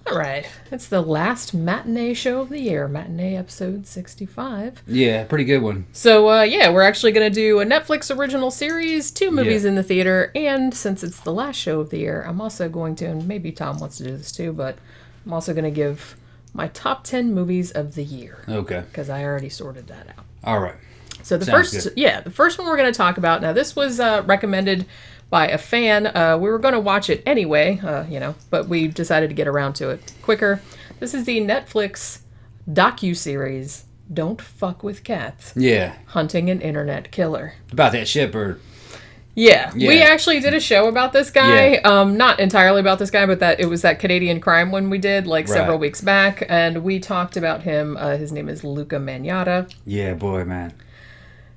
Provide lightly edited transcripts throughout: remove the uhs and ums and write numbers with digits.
All right. It's the last matinee show of the year. Matinee episode 65. Yeah, pretty good one. So, yeah, we're actually going to do a Netflix original series, 2 movies in the theater, and since it's the last show of the year, I'm also going to, and maybe Tom wants to do this too, but I'm also going to give my top 10 movies of the year. Okay. Because I already sorted that out. All right. So the first one we're going to talk about, now this was recommended by a fan. We were going to watch it anyway, but we decided to get around to it quicker. This is the Netflix docuseries, Don't Fuck with Cats. Yeah. Hunting an Internet Killer. About that shipper. Yeah, we actually did a show about this guy. Not entirely about this guy, but it was that Canadian crime one we did several weeks back, and we talked about him. His name is Luka Magnotta. Yeah, boy, man.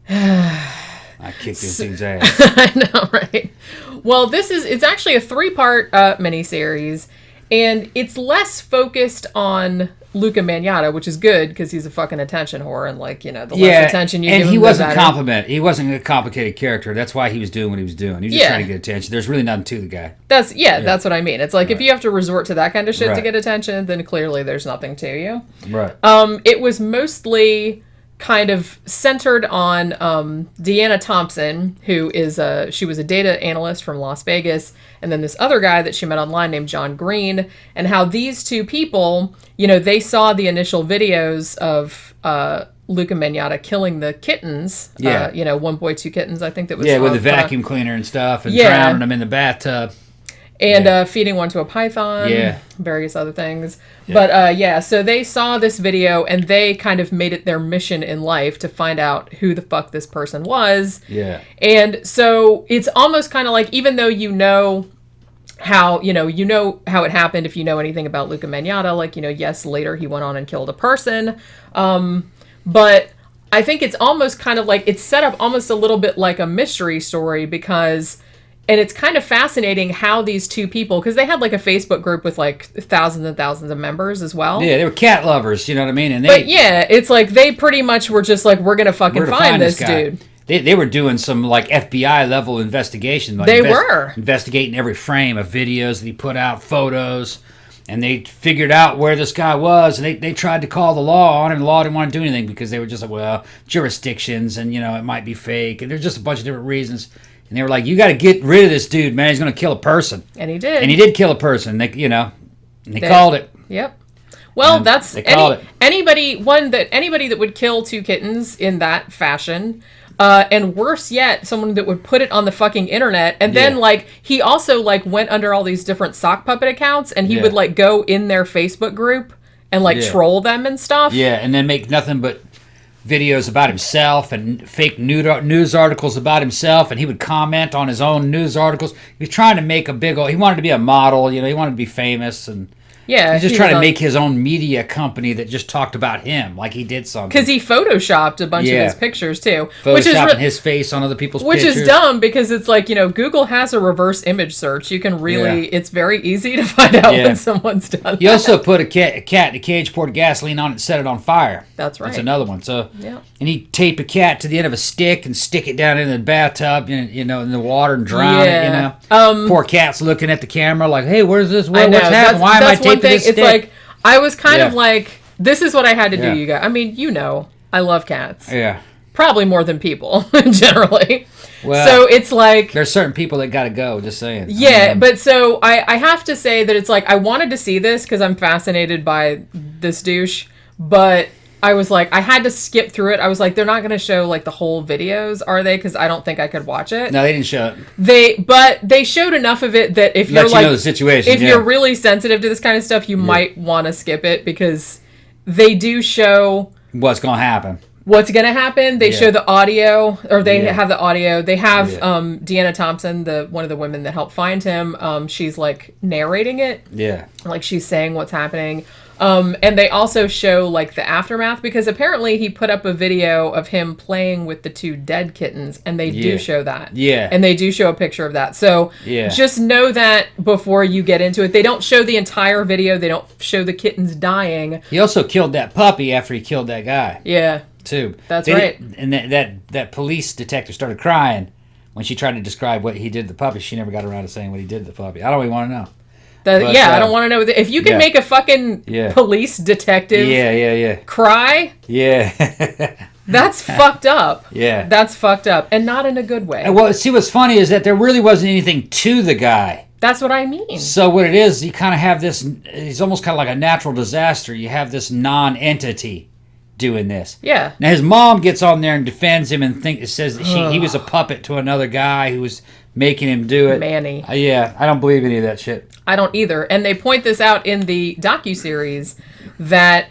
I kicked this dude's ass. I know, right? Well, it's actually a 3-part miniseries, and it's less focused on Luka Magnotta, which is good because he's a fucking attention whore, and the less attention you give him, he wasn't he wasn't a complicated character. That's why he was doing what he was doing. He was just trying to get attention. There's really nothing to the guy. That's what I mean. It's like if you have to resort to that kind of shit to get attention, then clearly there's nothing to you. Right. It was mostly kind of centered on Deanna Thompson, who is she was a data analyst from Las Vegas, and then this other guy that she met online named John Green, and how these two people, they saw the initial videos of Luka Magnotta killing the kittens. 1.2 kittens, I think that was. Yeah, with the vacuum cleaner and stuff, and drowning them in the bathtub. And feeding one to a python, various other things. Yeah. But, so they saw this video, and they kind of made it their mission in life to find out who the fuck this person was. Yeah. And so it's almost kind of like, even though you know how it happened, if you know anything about Luka Magnotta, yes, later he went on and killed a person. But I think it's almost kind of like, it's set up almost a little bit like a mystery story because... And it's kind of fascinating how these two people, because they had a Facebook group with thousands and thousands of members as well. Yeah, they were cat lovers, you know what I mean? And it's like they pretty much were just like, we're going to fucking find this dude. They were doing some FBI level investigation. They were. Investigating every frame of videos that he put out, photos. And they figured out where this guy was, and they tried to call the law on him. The law didn't want to do anything because they were just like, jurisdictions, and, it might be fake. And there's just a bunch of different reasons. And they were like, you got to get rid of this dude, man. He's going to kill a person. And he did. And he did kill a person. They called it. Yep. Well, they called it. Anybody that would kill 2 kittens in that fashion, and worse yet, someone that would put it on the fucking internet, and then he also went under all these different sock puppet accounts, and he would go in their Facebook group and troll them and stuff. Yeah, and then make nothing but videos about himself and fake news articles about himself, and he would comment on his own news articles. He was trying to make he wanted to be a model, he wanted to be famous, and he's just trying to make his own media company that just talked about him, like he did something. Because he photoshopped a bunch of his pictures too, photoshopping his face on other people's pictures, which is dumb because it's Google has a reverse image search. You can really, it's very easy to find out when someone's done. He also put a cat in a cage, poured gasoline on it, and set it on fire. That's right. That's another one. So and he'd tape a cat to the end of a stick and stick it down in the bathtub, in the water and drown it. Poor cat's looking at the camera like, hey, where's this? What's happening? Why am I taping this stick? It's like, I was kind of like, this is what I had to do, you guys. I mean, I love cats. Yeah. Probably more than people, generally. Well, so it's like... There's certain people that gotta go, just saying. Yeah, but so I have to say that it's like, I wanted to see this because I'm fascinated by this douche, but I was like, I had to skip through it. I was like, they're not going to show the whole videos, are they? Because I don't think I could watch it. No, they didn't show it. But they showed enough of it that if you're know the situation, if you're really sensitive to this kind of stuff, you might want to skip it because they do show what's going to happen. They show the audio, or they have the audio. They have Deanna Thompson, one of the women that helped find him. She's narrating it. Yeah. She's saying what's happening. And they also show the aftermath because apparently he put up a video of him playing with the 2 dead kittens, and they do show that. Yeah. And they do show a picture of that. So just know that before you get into it. They don't show the entire video. They don't show the kittens dying. He also killed that puppy after he killed that guy. Yeah. Too. That's right. And that police detective started crying when she tried to describe what he did to the puppy. She never got around to saying what he did to the puppy. I don't even want to know. But, I don't want to know. If you can make a fucking police detective cry, that's fucked up. Yeah. That's fucked up. And not in a good way. Well, see, what's funny is that there really wasn't anything to the guy. That's what I mean. So what it is, you kind of have this, it's almost kind of like a natural disaster. You have this non-entity doing this. Yeah. Now, his mom gets on there and defends him and says that he was a puppet to another guy who was making him do it. Manny. Yeah, I don't believe any of that shit. I don't either. And they point this out in the docuseries that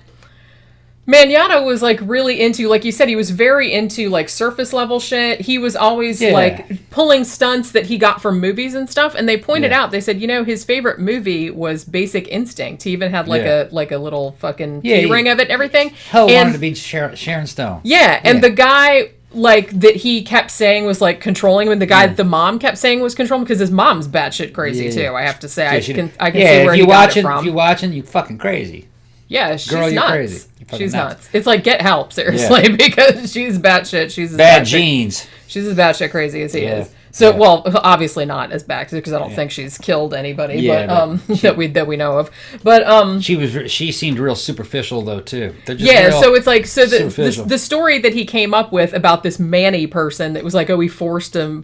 Magnotta was like really into, like you said, he was very into like surface level shit. He was always like pulling stunts that he got from movies and stuff. And they pointed out, they said, his favorite movie was Basic Instinct. He even had like a little fucking key ring of it and everything. Wanted to be Sharon Stone. Yeah, and the guy like that he kept saying was like controlling him, and the guy that the mom kept saying was controlling him, because his mom's batshit crazy too. I have to say, I can see where he got it from. If you're watching, you fucking crazy. Yeah, she's Girl, nuts. Crazy. She's nuts. It's like, get help, seriously, because she's batshit. She's as bad genes. She's as batshit crazy as he is. So, well, obviously not as bad, because I don't think she's killed anybody, that we know of. But she seemed real superficial though too. So it's like the story that he came up with about this Manny person that was like, he forced him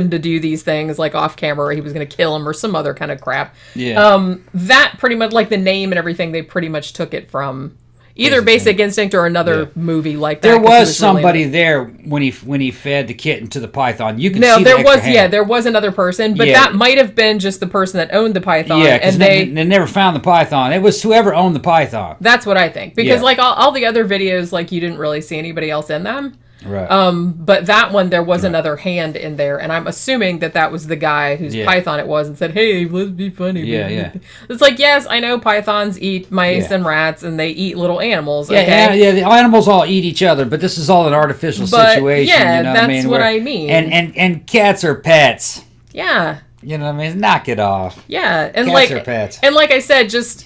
to do these things like off camera, or he was going to kill him or some other kind of crap. Yeah. That pretty much, like the name and everything, they pretty much took it from either Basic Instinct or another movie like that. There was somebody there when he fed the kitten to the python. You can see there was another person, but that might have been just the person that owned the python. Yeah, because they never found the python. It was whoever owned the python. That's what I think, because like all the other videos, like you didn't really see anybody else in them. Right. But that one, there was another hand in there, and I'm assuming that was the guy whose python it was, and said, "Hey, let's be funny." Yeah. It's like, yes, I know pythons eat mice and rats, and they eat little animals. Yeah, okay? The animals all eat each other, but this is all an artificial situation. Yeah, that's what I mean. And cats are pets. Yeah. You know what I mean? Knock it off. Yeah, and cats are pets. And like I said, just.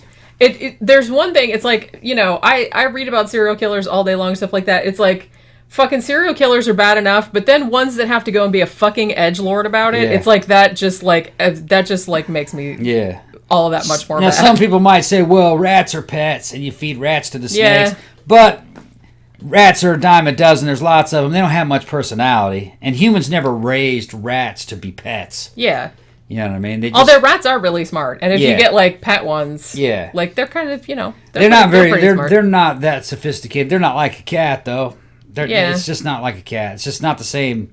There's one thing. It's like, I read about serial killers all day long, stuff like that. It's like, fucking serial killers are bad enough, but then ones that have to go and be a fucking edgelord about it, it's like that just makes me all of that much more bad. Some people might say, well, rats are pets, and you feed rats to the snakes, but rats are a dime a dozen. There's lots of them. They don't have much personality, and humans never raised rats to be pets. Yeah. You know what I mean? Although rats are really smart, and if you get like pet ones, like they're kind of, they're not they're not that sophisticated. They're not like a cat though. It's just not like a cat. It's just not the same.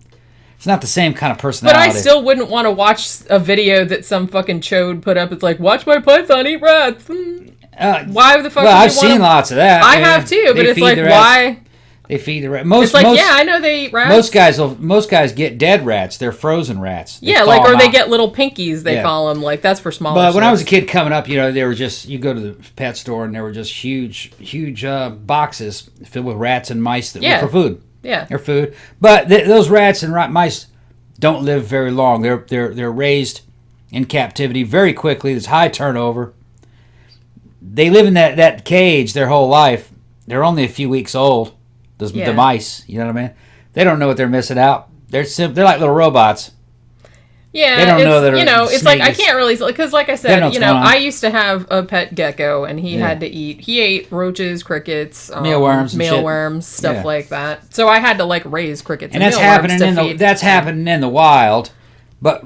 It's not the same kind of personality. But I still wouldn't want to watch a video that some fucking chode put up. It's like, watch my python eat rats. Why the fuck? Well, I've seen lots of that. I have too, but it's like, why? They feed the rats. It's like, I know they eat rats. Most guys get dead rats. They're frozen rats. They get little pinkies. They call them. Like, that's for smaller. But when I was a kid coming up, they were just, you go to the pet store and there were just huge boxes filled with rats and mice that were for food. Yeah, they're food. But those rats and mice don't live very long. They're raised in captivity very quickly. There's high turnover. They live in that cage their whole life. They're only a few weeks old. The mice, you know what I mean? They don't know what they're missing out. They're like little robots. Yeah, they don't know that. It's like I can't really, because like I said, I used to have a pet gecko, and he had to eat. He ate roaches, crickets, mealworms, stuff like that. So I had to like raise crickets, and that's happening in the wild. But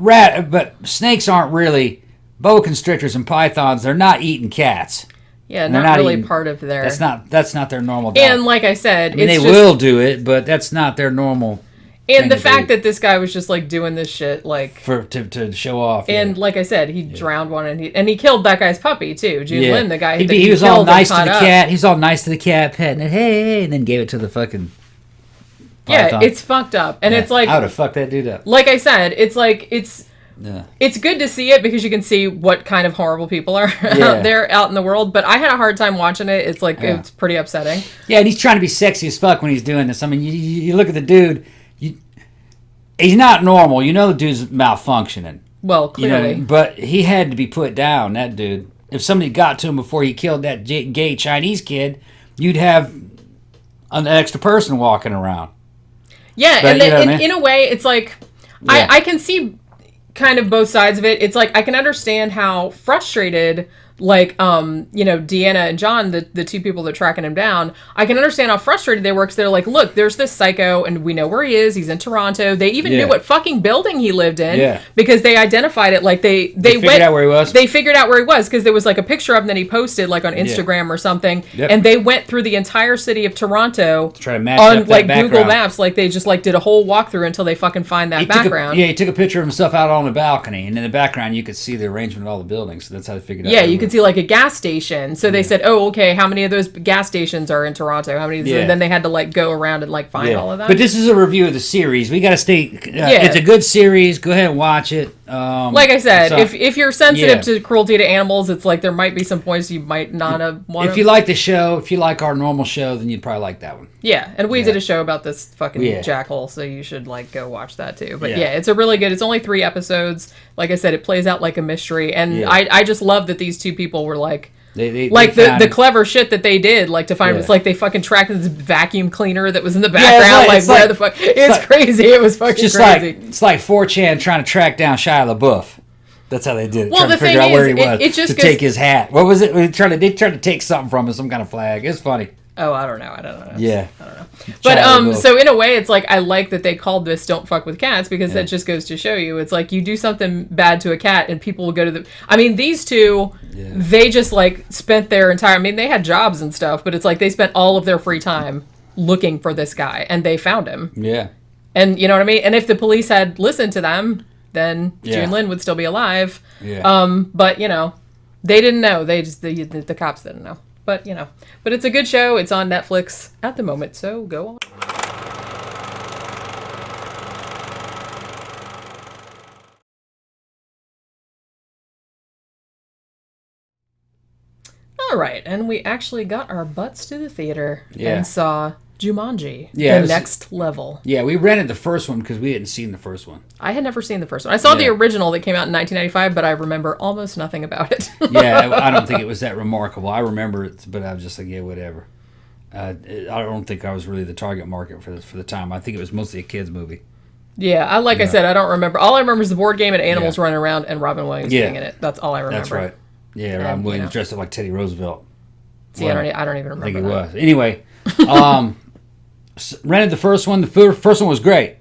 snakes aren't really boa constrictors and pythons. They're not eating cats. Yeah, not really part of their... That's not their normal diet. And like I said... they will do it, but that's not their normal... And the fact that this guy was just like doing this shit like... To show off. And like I said, he drowned one, and he killed that guy's puppy too. Lynn, the guy he was all nice to the cat. He's all nice to the cat, petting it, hey, and then gave it to the fucking... python. Yeah, it's fucked up. And it's like... I would have fucked that dude up. Like I said, it's like... It's good to see it because you can see what kind of horrible people are out there out in the world, but I had a hard time watching it. It's like it's pretty upsetting. Yeah, and he's trying to be sexy as fuck when he's doing this. I mean, you look at the dude, he's not normal. The dude's malfunctioning. Well, clearly. But he had to be put down, that dude. If somebody got to him before he killed that gay Chinese kid, you'd have an extra person walking around. Yeah, but, and then in a way, it's like, I can see... kind of both sides of it. It's like I can understand how frustrated, like, Deanna and John, the two people that are tracking him down, I can understand how frustrated they were because they're like, look, there's this psycho and we know where he is. He's in Toronto. They even knew what fucking building he lived in because they identified it. Like they figured out where he was. They figured out where he was because there was like a picture of him that he posted like on Instagram or something. Yep. And they went through the entire city of Toronto to try to match on up like that Google Maps. Like they just like did a whole walkthrough until they fucking find that background. He took a picture of himself out on the balcony, and in the background you could see the arrangement of all the buildings. So that's how they figured out. Yeah, you could see like a gas station. So they said, oh, okay, how many of those gas stations are in Toronto? How many? And then they had to like go around and like find all of that. But this is a review of the series. We got to stay. It's a good series. Go ahead and watch it. Like I said, if you're sensitive to cruelty to animals, it's like there might be some points you might not have wanted. If you like the show, if you like our normal show, then you'd probably like that one. Yeah, and we did a show about this fucking jackal, so you should like go watch that too. But it's a really good. It's only 3 episodes. Like I said, it plays out like a mystery, and I just love that these two people were like. They the clever shit that they did, like to find it's like they fucking tracked this vacuum cleaner that was in the background, where the fuck it's crazy. It was fucking crazy. It's like 4chan trying to track down Shia LaBeouf. That's how they did it. Well, trying to figure out where he was take his hat. What was it? They tried to take something from him, some kind of flag. It's funny. Oh, I don't know. Yeah. I don't know. But so in a way, it's like I like that they called this "Don't Fuck with Cats" because that just goes to show you, it's like you do something bad to a cat and people will go to the. I mean, these two, they just like spent their entire. I mean, they had jobs and stuff, but it's like they spent all of their free time looking for this guy and they found him. Yeah. And you know what I mean? And if the police had listened to them, then June Lynn would still be alive. Yeah. But they didn't know. They just the cops didn't know. But but it's a good show. It's on Netflix at the moment, so go on. All right, and we actually got our butts to the theater and saw Jumanji, the next level. Yeah, we rented the first one because we hadn't seen the first one. I had never seen the first one. I saw the original that came out in 1995, but I remember almost nothing about it. I don't think it was that remarkable. I remember it, but I was just like, yeah, whatever. I don't think I was really the target market for the time. I think it was mostly a kids movie. Yeah, I said, I don't remember. All I remember is the board game and animals running around and Robin Williams being in it. That's all I remember. That's right. Yeah, Robin Williams dressed up like Teddy Roosevelt. See, I don't even remember. I think he was. Anyway, rented the first one. The first one was great.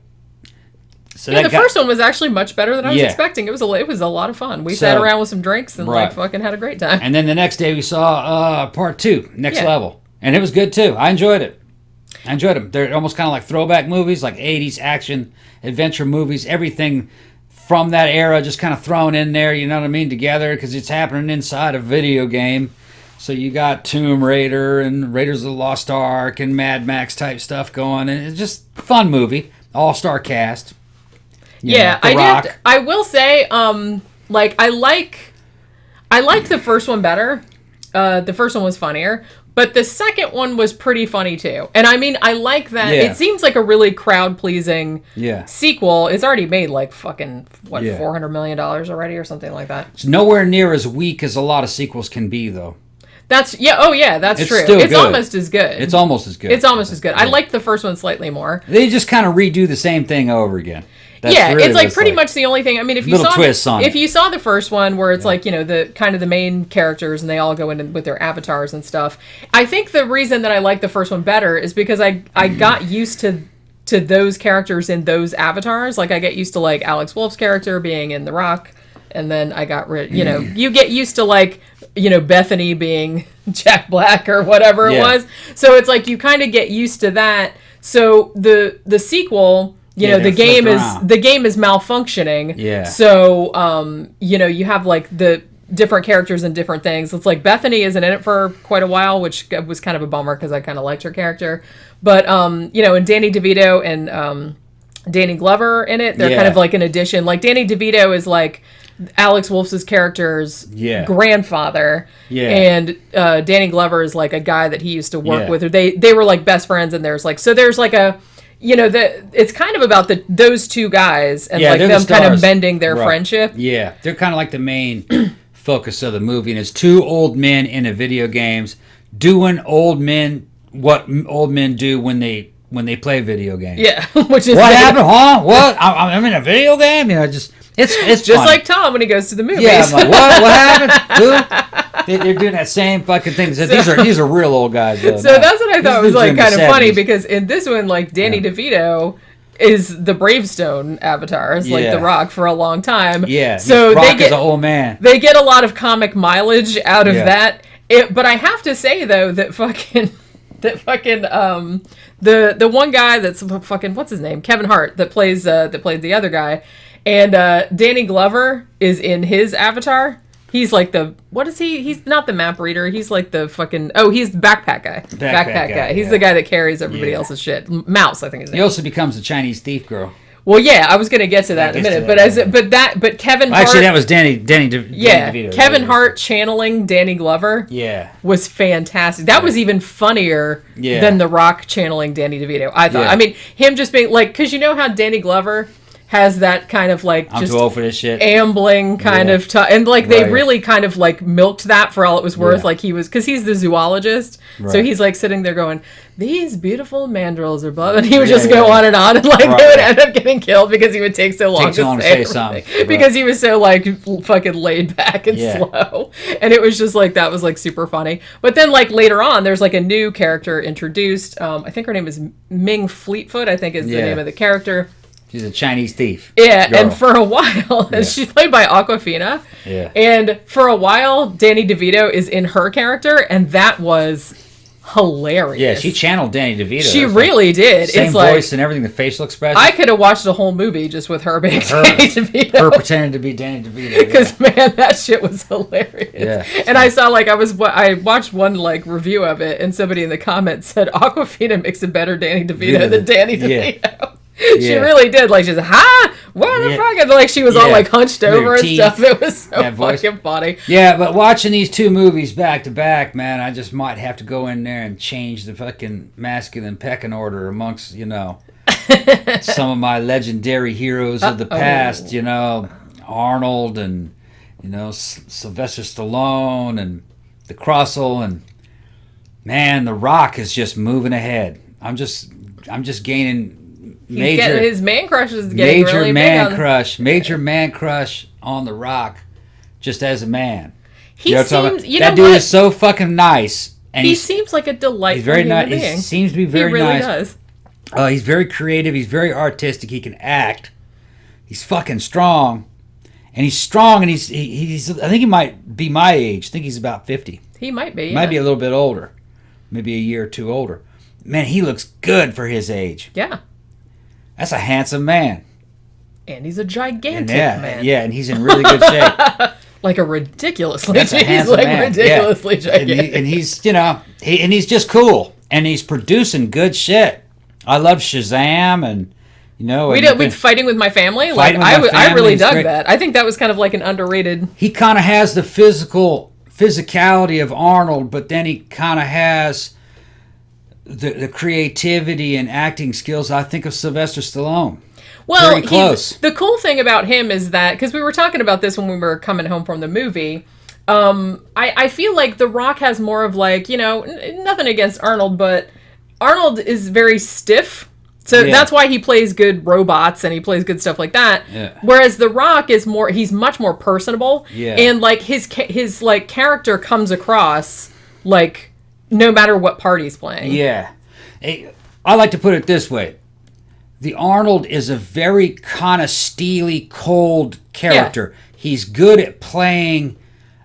So the first one was actually much better than I was expecting. It was a lot of fun. We sat around with some drinks and like fucking had a great time. And then the next day we saw part 2, Next Level, and it was good too. I enjoyed it. them. They're almost kind of like throwback movies, like 80s action adventure movies. Everything from that era just kind of thrown in there. You know what I mean? Together because it's happening inside a video game. So you got Tomb Raider and Raiders of the Lost Ark and Mad Max type stuff going, and it's just a fun movie. All-star cast. I will say, I liked the first one better. The first one was funnier, but the second one was pretty funny too. And I mean, I like that. Yeah. It seems like a really crowd-pleasing sequel. It's already made like fucking $400 million already or something like that. It's nowhere near as weak as a lot of sequels can be, though. That's true. It's almost as good. It's almost as good. Yeah. I liked the first one slightly more. They just kind of redo the same thing over again. That's really it's like pretty much the only thing. I mean, if you saw the first one where it's like, the kind of the main characters and they all go in with their avatars and stuff. I think the reason that I like the first one better is because I got used to those characters in those avatars. Like I get used to like Alex Wolff's character being in The Rock, and then I got you get used to like Bethany being Jack Black or whatever it was. So it's like you kind of get used to that. So the sequel, the game is malfunctioning. Yeah. So you have like the different characters and different things. It's like Bethany isn't in it for quite a while, which was kind of a bummer because I kind of liked her character. But and Danny DeVito and Danny Glover in it, they're kind of like an addition. Like Danny DeVito is like Alex Wolff's character's grandfather, and Danny Glover is like a guy that he used to work with, or they were like best friends, and there's like a it's kind of about those two guys and like them kind of bending their friendship. Yeah, they're kind of like the main focus of the movie, and it's two old men in a video games doing what old men do when they play video games. Yeah, which is what happened, huh? What? I'm in a video game. It's just funny. like Tom when he goes to the movies. Yeah, I'm like, what happened? Who? They're doing that same fucking thing. So these are real old guys. Though. So that's what I thought was like kind of 70s. funny, because in this one, like Danny DeVito is the Bravestone avatar. It's like The Rock for a long time. Yeah. So Rock is an old man. They get a lot of comic mileage out of that. But I have to say though that fucking the one guy that's fucking, what's his name, Kevin Hart, that plays the other guy, and Danny Glover is in his avatar. He's like what is he? He's not the map reader. He's like the fucking, he's the backpack guy. Backpack guy. He's the guy that carries everybody else's shit. Mouse, I think his name. He also becomes the Chinese thief girl. Well, yeah, I was gonna get to that in a minute, but Kevin Hart. Actually, that was Danny DeVito. Kevin Hart channeling Danny Glover. Was fantastic. That was even funnier than The Rock channeling Danny DeVito. I thought. I mean, him just being like, because you know how Danny Glover has that kind of like I'm just too old for this shit. Ambling kind of and like they really kind of like milked that for all it was worth. Like he was, because he's the zoologist, so he's like sitting there going, these beautiful mandrills are blah, and he would just go on, and like they would end up getting killed because he would take so long to say something because he was so like fucking laid back and slow, and it was just like that was like super funny. But then like later on, there's like a new character introduced. I think her name is Ming Fleetfoot. I think is the name of the character. She's a Chinese thief. Yeah, girl. And for a while, she's played by Awkwafina. Yeah. And for a while, Danny DeVito is in her character, and that was hilarious. Yeah, she channeled Danny DeVito. She really did. Same it's voice like, and everything, the facial expression. I could have watched the whole movie just with her being Danny DeVito. Her pretending to be Danny DeVito. Because, man, that shit was hilarious. Yeah. And I saw, like, I watched one, like, review of it, and somebody in the comments said, Awkwafina makes a better Danny DeVito than Danny DeVito. Yeah. She really did. Like, she's what the fuck? And like, she was all like hunched over and stuff. It was so fucking funny. Yeah, but watching these two movies back to back, man, I just might have to go in there and change the fucking masculine pecking order amongst, some of my legendary heroes of the past, Arnold and, Sylvester Stallone and the Crossel, and man, The Rock is just moving ahead. I'm just gaining his man crush is getting really big. Major man crush on The Rock, just as a man. That dude is so fucking nice, and he seems like a delightful he's very nice. Being. He seems to be very nice. He really does. He's very creative. He's very artistic. He can act. He's fucking strong, and he's strong. And he's. I think he might be my age. I think he's about 50. He might be. Might be a little bit older, maybe a year or two older. Man, he looks good for his age. Yeah. That's a handsome man. And he's a gigantic man. Yeah, and he's in really good shape. Like a ridiculously, ridiculously gigantic. And he's, he's just cool. And he's producing good shit. I love Shazam and, with Fighting With My Family. Like, I really dug that. I think that was kind of like an underrated. He kind of has the physicality of Arnold, but then he kind of has the creativity and acting skills, I think, of Sylvester Stallone. Well, very close. The cool thing about him is that, because we were talking about this when we were coming home from the movie, I feel like The Rock has more of like, nothing against Arnold, but Arnold is very stiff. So that's why he plays good robots and he plays good stuff like that. Yeah. Whereas The Rock is he's much more personable. Yeah. And like his like character comes across like no matter what part he's playing. Yeah. I like to put it this way. The Arnold is a very kind of steely, cold character. Yeah. He's good at playing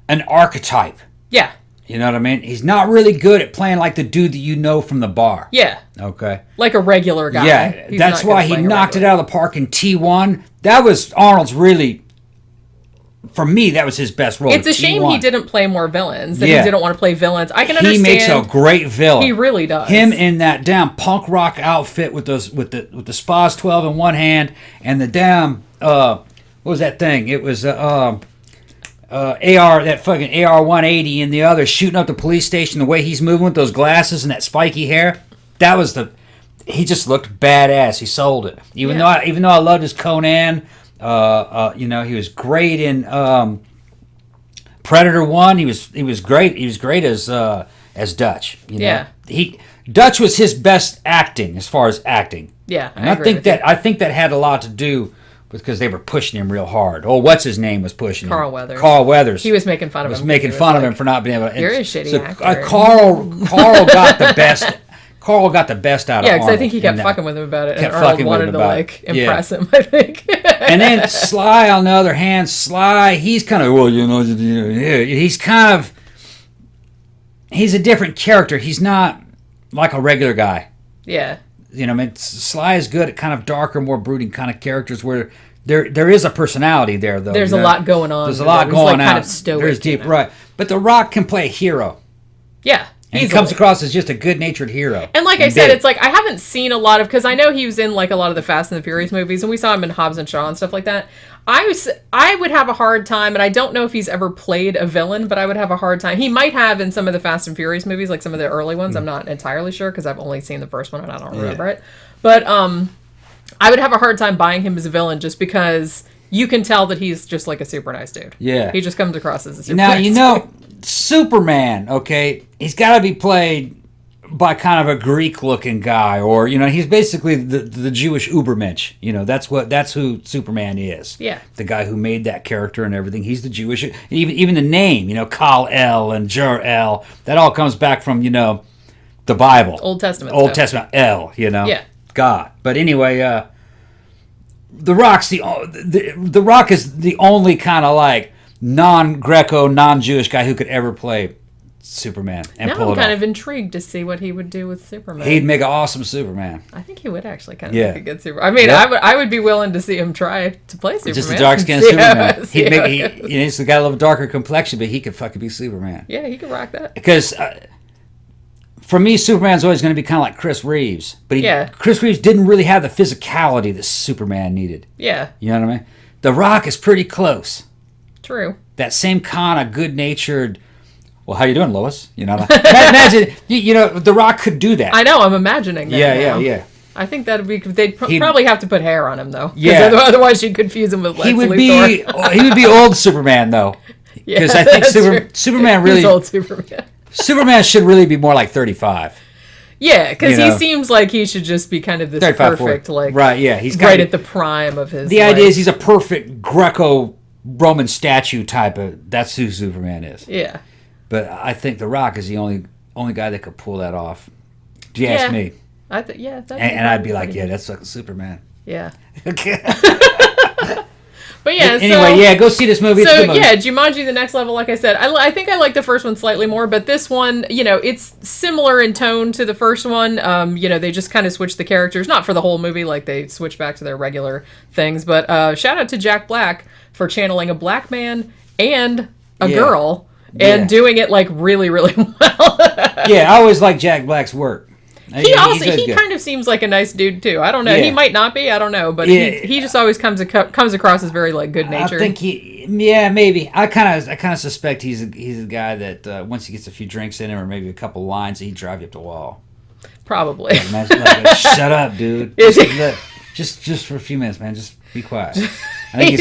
an archetype. Yeah. You know what I mean? He's not really good at playing like the dude that you know from the bar. Yeah. Okay. Like a regular guy. Yeah. That's why he knocked it out of the park in T1. That was Arnold's really... For me, that was his best role. It's a shame he didn't play more villains. That he didn't want to play villains. I can understand. He makes a great villain. He really does. Him in that damn punk rock outfit with the Spas 12 in one hand and the damn what was that thing? It was AR, that fucking AR 180 in the other, shooting up the police station. The way he's moving with those glasses and that spiky hair, that was he just looked badass. He sold it. Even though I loved his Conan. He was great in Predator 1. He was great. He was great as Dutch. Dutch was his best acting as far as acting. Yeah, and I think that had a lot to do because they were pushing him real hard. Oh, what's his name was pushing Carl him? Weathers. Carl Weathers. He was making fun of him. Was making fun of him for not being able to. You're a shitty actor. Carl got the best. Carl got the best out of Arnold. Yeah, because I think he kept that. fucking with him about it. Kept and Arnold fucking wanted with him to, about like, it. impress him, I think. And then Sly, on the other hand, he's kind of, well, he's a different character. He's not like a regular guy. Yeah. You know, I mean, Sly is good at kind of darker, more brooding kind of characters where there is a personality there, though. There's a lot going on. There's a lot going on. Kind of stoic, There's deep, right. But The Rock can play a hero. Yeah. And he comes across as just a good-natured hero. And like I said, it's like, I haven't seen a lot of, because I know he was in like a lot of the Fast and the Furious movies, and we saw him in Hobbs and Shaw and stuff like that. I would have a hard time, and I don't know if he's ever played a villain, but I would have a hard time. He might have in some of the Fast and Furious movies, like some of the early ones. I'm not entirely sure, because I've only seen the first one and I don't remember it. But I would have a hard time buying him as a villain, just because you can tell that he's just like a super nice dude. Yeah. He just comes across as a super nice dude. Now, Superman, okay, he's got to be played by kind of a Greek-looking guy, or, he's basically the Jewish Ubermensch. That's who Superman is. Yeah. The guy who made that character and everything. He's the Jewish, even the name, Kal-El and Jor-El, that all comes back from, the Bible. Old Testament Old Testament, El, Yeah. God. But anyway, The Rock is the only kind of like non-Greco, non-Jewish guy who could ever play Superman and pull it off. Now I'm kind of intrigued to see what he would do with Superman. He'd make an awesome Superman. I think he would actually kind of make a good Superman. I mean, I would be willing to see him try to play Superman. Just a dark-skinned Superman. He's got a little darker complexion, but he could fucking be Superman. Yeah, he could rock that. Because for me, Superman's always going to be kind of like Chris Reeves. But Chris Reeves didn't really have the physicality that Superman needed. Yeah. You know what I mean? The Rock is pretty close. True. That same kind of good-natured, well, how you doing, Lois? Imagine, The Rock could do that. I know, I'm imagining that. Yeah. I think that would be, they'd probably have to put hair on him, though. Yeah. Otherwise you'd confuse him with Lex Luthor. He would be old Superman, though. Because I think Superman really... He's old Superman. Superman should really be more like 35. Yeah, because he seems like he should just be kind of this perfect, 40. Like... Right, yeah. He's right at the prime of his The idea is he's a perfect Greco-Roman statue type of... That's who Superman is. Yeah. But I think The Rock is the only guy that could pull that off. Do you ask me? And I'd be like, that's like Superman. Yeah. Okay. But yeah, anyway, go see this movie. So yeah, Jumanji: The Next Level. Like I said, I think I like the first one slightly more, but this one, it's similar in tone to the first one. They just kind of switch the characters, not for the whole movie, like they switch back to their regular things. But shout out to Jack Black for channeling a black man and a girl and doing it like really, really well. I always like Jack Black's work. He kind of seems like a nice dude too. I don't know. He might not be. I don't know. But he just always comes across as very like good natured. I think maybe. I kind of suspect he's a guy that once he gets a few drinks in him or maybe a couple lines, he'd drive you up the wall. Probably. Like, shut up, dude. Just for a few minutes, man. Just be quiet. I think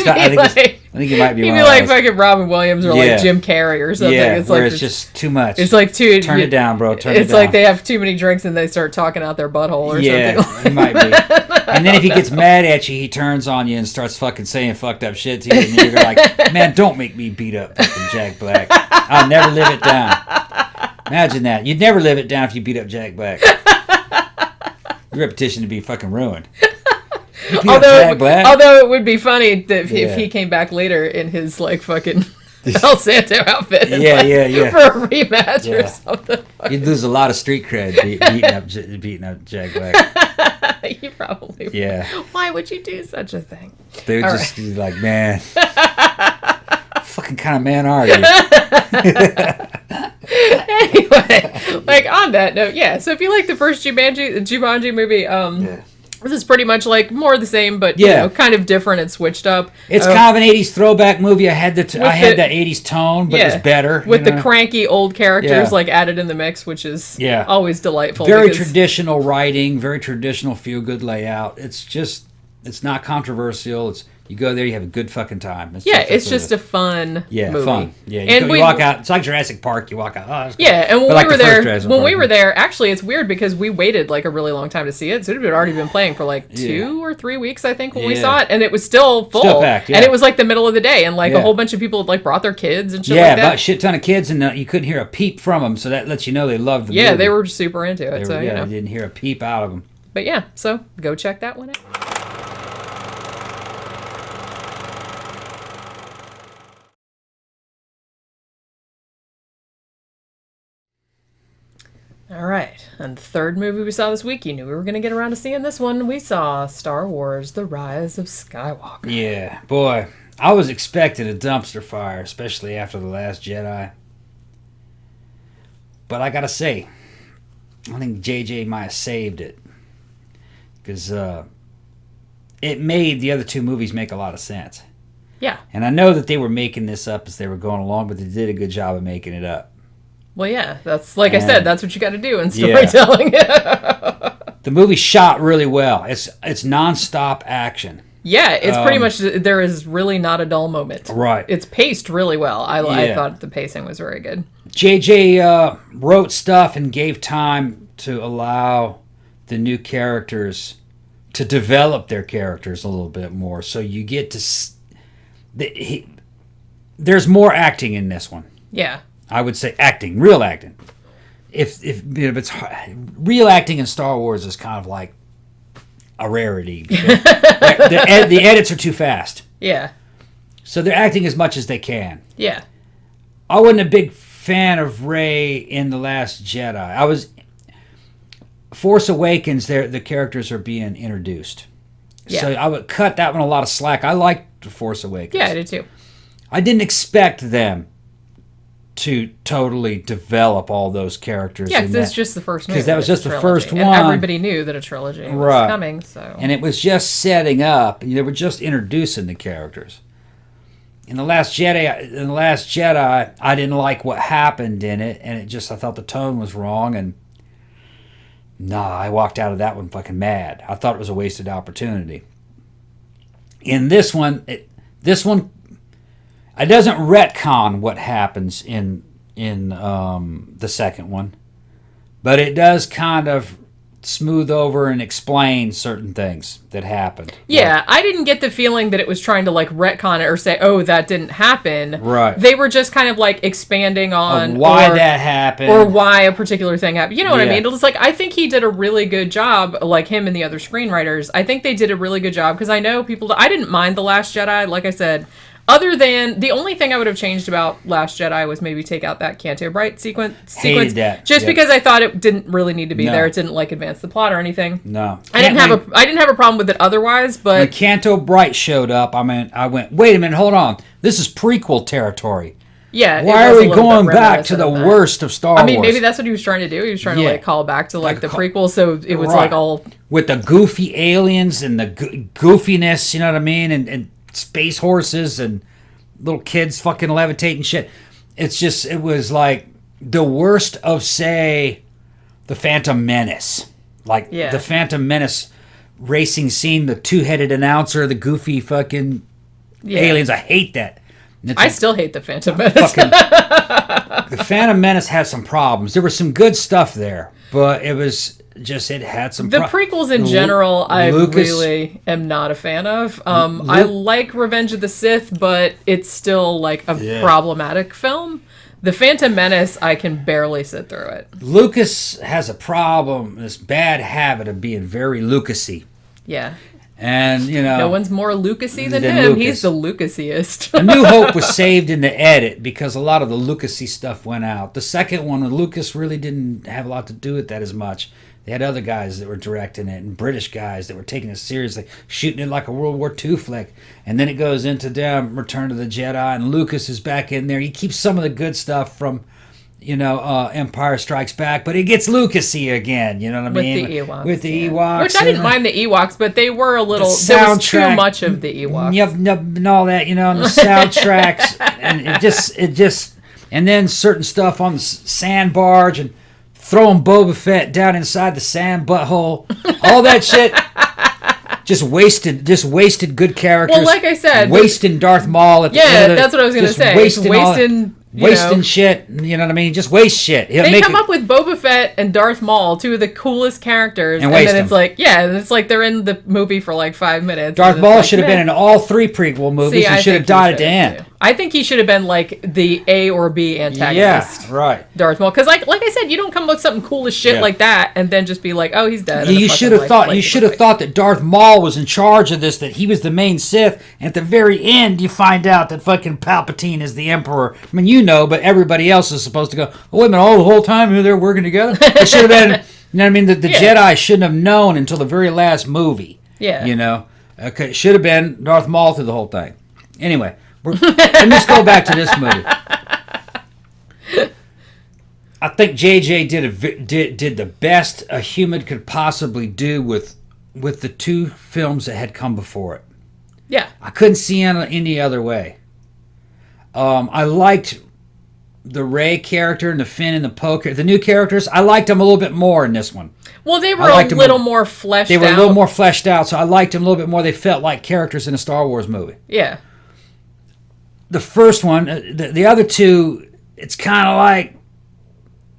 he might be. He'd be like fucking Robin Williams or like Jim Carrey or something. Yeah, it's where like it's just too much. It's like turn it down, bro. Turn it down. It's like they have too many drinks and they start talking out their butthole or something. Yeah, he might be. And then if he gets mad at you, he turns on you and starts fucking saying fucked up shit to you, and you're like, man, don't make me beat up fucking Jack Black. I'll never live it down. Imagine that. You'd never live it down if you beat up Jack Black. Your reputation would be fucking ruined. Although it would be funny that if he came back later in his like fucking El Santo outfit, for a rematch or something. You'd lose a lot of street cred beating up Jack Black. You probably would. Yeah. Why would you do such a thing? They would be like, man, fucking kind of man are you? Anyway, like on that note, so if you like the first Jumanji movie, this is pretty much like more of the same, but kind of different and switched up. It's kind of an '80s throwback movie. I had that '80s tone, but it's better with the cranky old characters like added in the mix, which is always delightful. Very traditional writing, very traditional feel-good layout. It's not controversial. It's You go there, you have a good fucking time. It's just a fun movie. Fun. Yeah, and you walk out. It's like Jurassic Park. You walk out. Oh, yeah, and when we were there, actually, it's weird because we waited like a really long time to see it. So it had already been playing for like 2 or 3 weeks, I think, when we saw it, and it was still full, still packed, and it was like the middle of the day, and like a whole bunch of people had like brought their kids and shit like that. Yeah, a shit ton of kids, and you couldn't hear a peep from them. So that lets you know they loved the movie. Yeah, they were super into it. You didn't hear a peep out of them. But yeah, so go check that one out. All right, and the third movie we saw this week, you knew we were going to get around to seeing this one. We saw Star Wars: The Rise of Skywalker. Yeah, boy, I was expecting a dumpster fire, especially after The Last Jedi. But I gotta say, I think JJ might have saved it. Because it made the other two movies make a lot of sense. Yeah. And I know that they were making this up as they were going along, but they did a good job of making it up. Well, yeah, that's I said, that's what you got to do in storytelling. Yeah. The movie's shot really well. It's nonstop action. Yeah, it's pretty much, there is really not a dull moment. Right. It's paced really well. I thought the pacing was very good. JJ wrote stuff and gave time to allow the new characters to develop their characters a little bit more. So you get to... there's more acting in this one. Yeah. I would say acting, real acting. If it's real acting in Star Wars is kind of like a rarity. The edits are too fast. Yeah. So they're acting as much as they can. Yeah. I wasn't a big fan of Rey in The Last Jedi. Force Awakens, the characters are being introduced. Yeah. So I would cut that one a lot of slack. I liked The Force Awakens. Yeah, I did too. I didn't expect them to totally develop all those characters. Yeah, because it's just the first movie. Because that was just the first one. And everybody knew that a trilogy was coming. So. And it was just setting up. And they were just introducing the characters. In The Last Jedi, I didn't like what happened in it. And I thought the tone was wrong. And I walked out of that one fucking mad. I thought it was a wasted opportunity. In this one, it doesn't retcon what happens in the second one, but it does kind of smooth over and explain certain things that happened. Yeah, I didn't get the feeling that it was trying to like retcon it or say, "Oh, that didn't happen." Right. They were just kind of like expanding on why that happened or why a particular thing happened. You know what I mean? It's like I think he did a really good job, like him and the other screenwriters. I think they did a really good job because I know people. I didn't mind The Last Jedi, like I said. Other than the only thing I would have changed about Last Jedi was maybe take out that Canto Bright sequence. Hated that. Just because I thought it didn't really need to be there. It didn't like advance the plot or anything. No. I didn't have a problem with it otherwise, but when Canto Bright showed up, I went, wait a minute, hold on. This is prequel territory. Yeah. Why are we going back to the worst of Star Wars? I mean, maybe that's what he was trying to do. He was trying to like call back to like the prequel, so it was like all with the goofy aliens and the goofiness, you know what I mean, and space horses and little kids fucking levitating shit. It was like the worst of, say, the Phantom Menace. Like the Phantom Menace racing scene, the two-headed announcer, the goofy fucking aliens. I hate that. I still hate the Phantom Menace. The Phantom Menace had some problems. There was some good stuff there, but it was just, it had some the prequels in general I really am not a fan of. I like Revenge of the Sith, but it's still like a problematic film. The Phantom Menace, I can barely sit through it. Lucas has a problem, this bad habit of being very Lucasy. Yeah. And, you know, no one's more Lucasy than him. Lucas. He's the Lucasiest. A New Hope was saved in the edit because a lot of the Lucasy stuff went out. The second one, Lucas really didn't have a lot to do with that as much. They had other guys that were directing it and British guys that were taking it seriously, shooting it like a World War II flick. And then it goes into Return of the Jedi, and Lucas is back in there. He keeps some of the good stuff from, Empire Strikes Back, but it gets Lucasy again, you know what I mean? With the Ewoks. Which I didn't mind the Ewoks, but they were a little, there was too much of the Ewoks. Yep, and all that, and the soundtracks, and it just, and then certain stuff on the sand barge, and throwing Boba Fett down inside the sand butthole, all that shit Just wasted good characters. Well, like I said, wasting Darth Maul at the end of that's what I was going to say. Wasting shit, you know what I mean? Just waste shit. They come up with Boba Fett and Darth Maul, two of the coolest characters, and then it's like, it's like they're in the movie for like 5 minutes. Darth Maul should have been in all 3 prequel movies and should have died at the end. I think he should have been like the A or B antagonist. Yeah, right. Darth Maul, because like I said, you don't come up with something cool as shit like that and then just be like, oh, he's dead. You should have thought. You should have thought that Darth Maul was in charge of this. That he was the main Sith. And at the very end, you find out that fucking Palpatine is the Emperor. I mean, you know, but everybody else is supposed to go. Oh, wait a minute! All the whole time they were working together. It should have been. You know what I mean? The Jedi shouldn't have known until the very last movie. Yeah. You know, okay, it should have been Darth Maul through the whole thing. Anyway. Let's go back to this movie. I think JJ did the best a human could possibly do with the 2 films that had come before it. Yeah, I couldn't see it any other way. I liked the Rey character and the Finn and the Poe, the new characters. I liked them a little bit more in this one. Well, they were a little more fleshed out. They were a little more fleshed out, so I liked them a little bit more. They felt like characters in a Star Wars movie. Yeah. The first one, the other 2, it's kind of like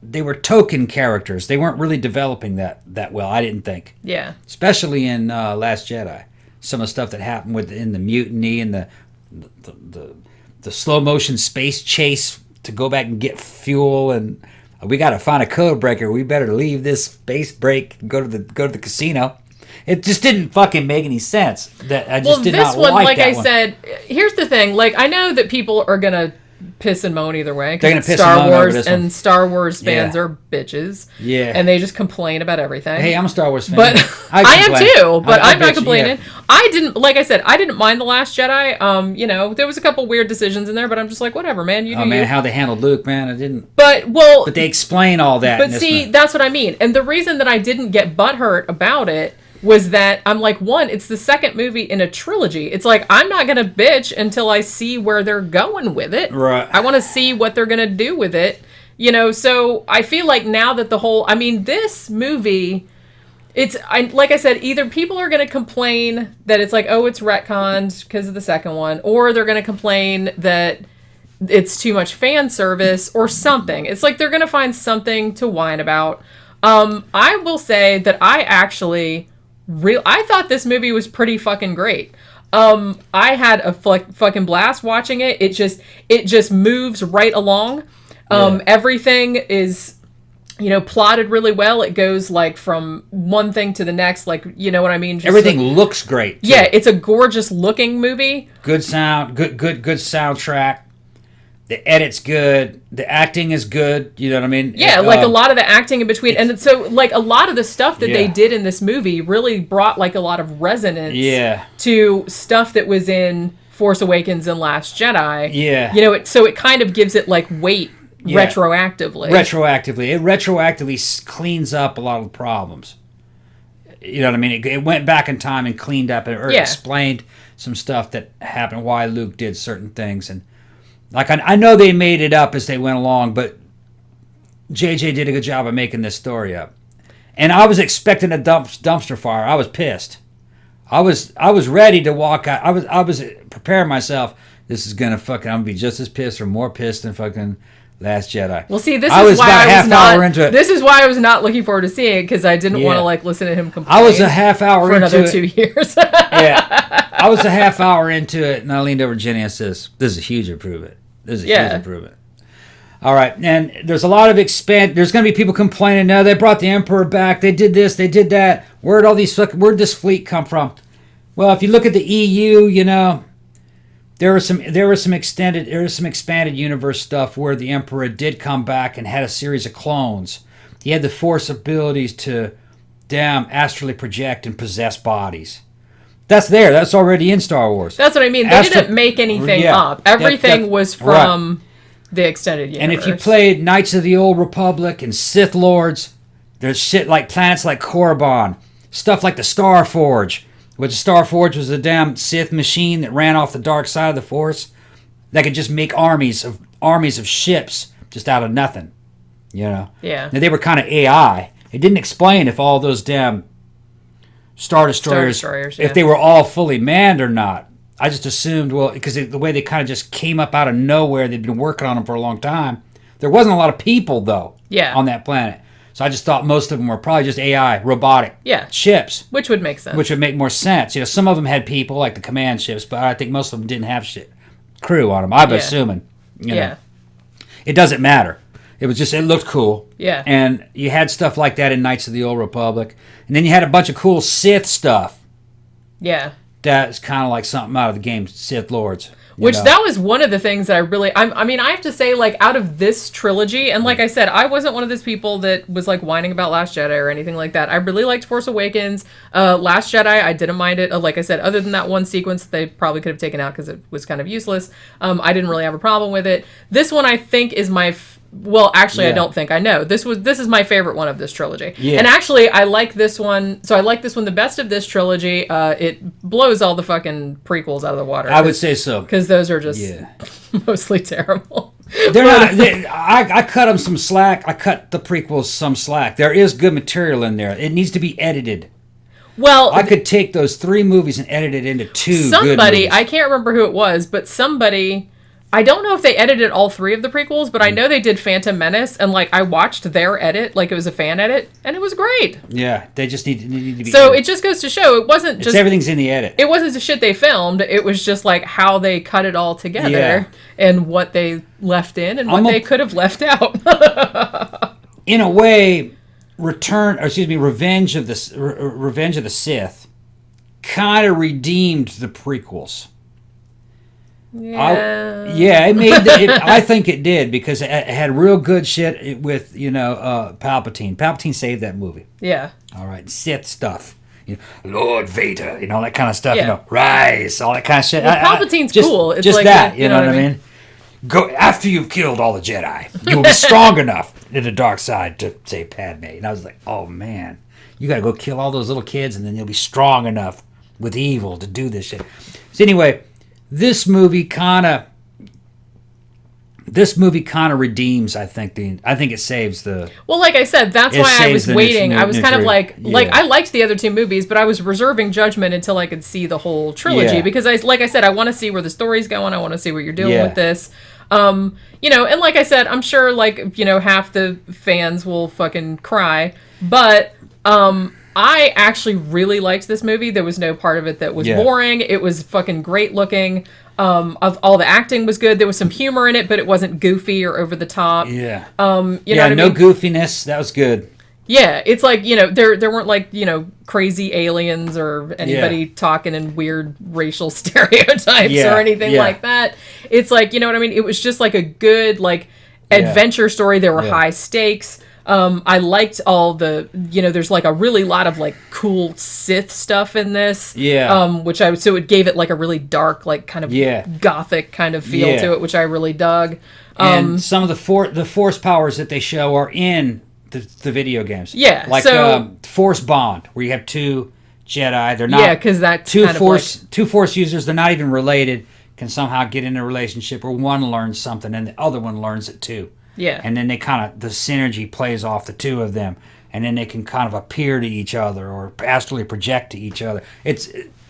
they were token characters. They weren't really developing that well, I didn't think. Yeah. Especially in Last Jedi. Some of the stuff that happened in the mutiny and the slow motion space chase to go back and get fuel, and we got to find a code breaker. We better leave this space break and go to the casino. It just didn't fucking make any sense. That I just did not like that one. Like I said, here's the thing. Like, I know that people are gonna piss and moan either way. They're gonna piss Star and moan Wars over this one. and Star Wars fans are bitches. Yeah, and they just complain about everything. Hey, I'm a Star Wars fan, but I am too. But I'm not complaining. Yeah. I didn't, like I said, I didn't mind The Last Jedi. You know, there was a couple weird decisions in there, but I'm just like, whatever, man. You do. Oh man, how they handled Luke, man, I didn't. But they explain all that. But see, that's what I mean. And the reason that I didn't get butthurt about it was that I'm like, one, it's the second movie in a trilogy. It's like, I'm not going to bitch until I see where they're going with it. Right. I want to see what they're going to do with it. You know, so I feel like now that this movie, like I said, either people are going to complain that it's like, oh, it's retconned because of the second one, or they're going to complain that it's too much fan service or something. It's like they're going to find something to whine about. I will say that I actually... I thought this movie was pretty fucking great. I had a fucking blast watching it. It just moves right along. Everything is, plotted really well. It goes like from one thing to the next, like, you know what I mean? Just everything looks great. Too. Yeah, it's a gorgeous looking movie. Good sound, good soundtrack. The edit's good. The acting is good. You know what I mean? Yeah, like a lot of the acting in between. And so, like, a lot of the stuff that they did in this movie really brought, like, a lot of resonance to stuff that was in Force Awakens and Last Jedi. Yeah. So it kind of gives it, like, weight retroactively. It retroactively cleans up a lot of the problems. You know what I mean? It went back in time and cleaned up or explained some stuff that happened, why Luke did certain things. And like, I know they made it up as they went along, but JJ did a good job of making this story up. And I was expecting a dumpster fire. I was pissed. I was ready to walk out. I was preparing myself. This is gonna I'm gonna be just as pissed or more pissed than fucking Last Jedi. Well, see, this is why I was not looking forward to seeing it, because I didn't want to like listen to him complain. I was a half hour for another 2 years. I was a half hour into it, and I leaned over to Jenny and says, "This is a huge improvement. This is a huge improvement." All right, and there's a lot of There's going to be people complaining. No, they brought the Emperor back. They did this. They did that. Where'd this fleet come from? Well, if you look at the EU, there was some expanded universe stuff where the Emperor did come back and had a series of clones. He had the Force abilities to astrally project and possess bodies. That's there. That's already in Star Wars. That's what I mean. They didn't make anything up. Everything was from the extended universe. And if you played Knights of the Old Republic and Sith Lords, there's shit like planets like Korriban, stuff like the Star Forge, which the Star Forge was a damn Sith machine that ran off the dark side of the Force that could just make armies of ships just out of nothing. Yeah. Now, they were kind of AI. It didn't explain if all those damn Star Destroyers, Destroyers, if they were all fully manned or not. I just assumed, well, because the way they kind of just came up out of nowhere, they'd been working on them for a long time. There wasn't a lot of people, though, on that planet. So I just thought most of them were probably just AI, robotic ships. Which would make sense. Which would make more sense. You know, some of them had people, like the command ships, but I think most of them didn't have crew on them. I'm assuming. You know. It doesn't matter. It looked cool. Yeah. And you had stuff like that in Knights of the Old Republic. And then you had a bunch of cool Sith stuff. Yeah. That's kind of like something out of the game Sith Lords. That was one of the things that I really... I mean, I have to say, like, out of this trilogy, and like I said, I wasn't one of those people that was, like, whining about Last Jedi or anything like that. I really liked Force Awakens. Last Jedi, I didn't mind it. Like I said, other than that one sequence they probably could have taken out because it was kind of useless. I didn't really have a problem with it. This one, I think, is my... Well, actually, I don't think I know. This is my favorite one of this trilogy. Yeah. And actually, I like this one. So I like this one the best of this trilogy. It blows all the fucking prequels out of the water. I would say so. Because those are just mostly terrible. They're not. I cut them some slack. I cut the prequels some slack. There is good material in there. It needs to be edited. Well, I could take those 3 movies and edit it into 2 good movies. I can't remember who it was, but somebody... I don't know if they edited all 3 of the prequels, but I know they did Phantom Menace, and like I watched their edit, like it was a fan edit, and it was great. Yeah, they just need to be. So edited. It just goes to show it wasn't just everything's in the edit. It wasn't the shit they filmed. It was just like how they cut it all together and what they left in and what they could have left out. In a way, Revenge of the Sith kind of redeemed the prequels. Yeah. It made. I think it did because it had real good shit with Palpatine. Palpatine saved that movie. Yeah. All right, Sith stuff. Lord Vader, that kind of stuff. Rise, all that kind of shit. Well, Palpatine's cool. It's just like that. You know what I mean? Go after you've killed all the Jedi. You'll be strong enough in the dark side to save Padme. And I was like, oh man, you got to go kill all those little kids, and then you'll be strong enough with evil to do this shit. So anyway. This movie kind of redeems. I think it saves the. Well, like I said, that's why I was waiting. I was kind of like I liked the other 2 movies, but I was reserving judgment until I could see the whole trilogy because like I said, I want to see where the story's going. I want to see what you're doing with this. And like I said, I'm sure half the fans will fucking cry, but I actually really liked this movie. There was no part of it that was boring. It was fucking great looking. All the acting was good. There was some humor in it, but it wasn't goofy or over the top. Yeah. You know what I mean? Goofiness. That was good. Yeah, it's like, there weren't like, crazy aliens or anybody talking in weird racial stereotypes or anything like that. It's like, you know what I mean? It was just like a good like adventure story. There were high stakes. I liked all the, there's like a really lot of like cool Sith stuff in this. Yeah. So it gave it like a really dark, like kind of gothic kind of feel to it, which I really dug. And some of the force powers that they show are in the video games. Yeah. Like Force Bond, where you have 2 Jedi. They're not. Yeah, because that's two force users. They're not even related. Can somehow get in a relationship where one learns something and the other one learns it too. Yeah. And then the synergy plays off the 2 of them. And then they can kind of appear to each other or astrally project to each other.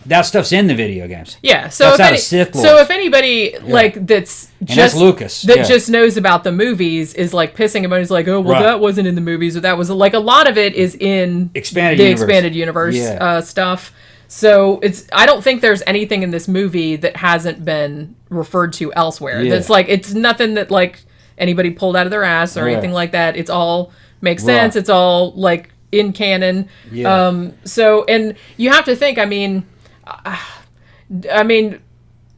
That stuff's in the video games. Yeah. So if anybody that's Lucas just knows about the movies is like pissing about it, is like, oh well, that wasn't in the movies, or that was like a lot of it is in expanded universe stuff. So I don't think there's anything in this movie that hasn't been referred to elsewhere. Yeah. That's like, it's nothing that like anybody pulled out of their ass or anything like that. It's all makes sense. It's all like in canon. Yeah. So, and you have to think, I mean,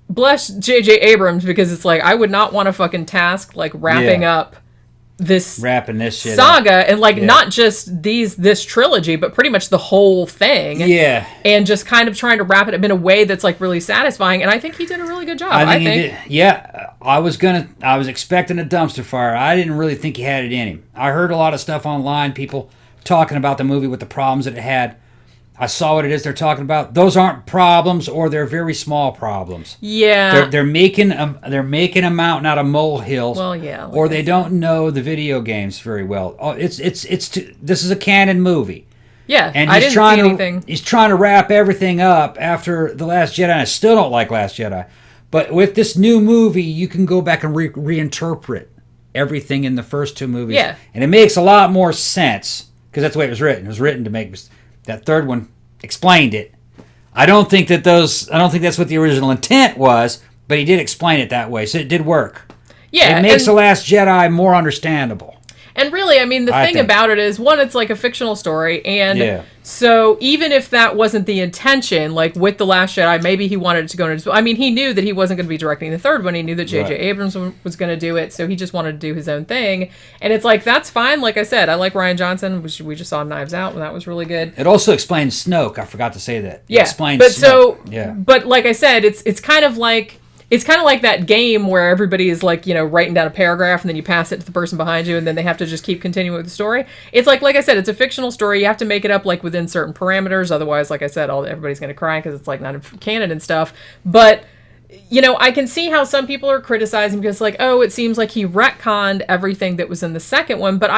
bless J.J. Abrams, because it's like, I would not want to fucking task like wrapping this shit saga up. And like not just this trilogy, but pretty much the whole thing. Yeah. And just kind of trying to wrap it up in a way that's like really satisfying. And I think he did a really good job. I think. He did. Yeah. I was expecting a dumpster fire. I didn't really think he had it in him. I heard a lot of stuff online, people talking about the movie with the problems that it had. I saw what it is they're talking about. Those aren't problems, or they're very small problems. Yeah, they're making a mountain out of molehills. Well, yeah, or they don't know the video games very well. Oh, this is a canon movie, Yeah, and I didn't see anything. He's trying to wrap everything up after The Last Jedi. And I still don't like Last Jedi. But with this new movie, you can go back and reinterpret everything in the first two movies. Yeah. And it makes a lot more sense, because that's the way it was written. It was written to make that third one explained it. I don't think that's what the original intent was, but he did explain it that way, so it did work. Yeah. It makes The Last Jedi more understandable. And really, I mean, the thing about it is, one, it's like a fictional story, and so even if that wasn't the intention, like with The Last Jedi, maybe he wanted it to go into... I mean, he knew that he wasn't going to be directing the third one. He knew that J.J. Abrams was going to do it, so he just wanted to do his own thing. And it's like, that's fine. Like I said, I like Rian Johnson, which we just saw Knives Out, and that was really good. It also explains Snoke. I forgot to say that. Yeah, explains but Snoke. But like I said, it's kind of like... It's kind of like that game where everybody is like, you know, writing down a paragraph and then you pass it to the person behind you and then they have to just keep continuing with the story. It's like I said, it's a fictional story. You have to make it up like within certain parameters. Otherwise, like I said, everybody's going to cry because it's like not canon and stuff. But, you know, I can see how some people are criticizing because like, oh, it seems like he retconned everything that was in the second one. But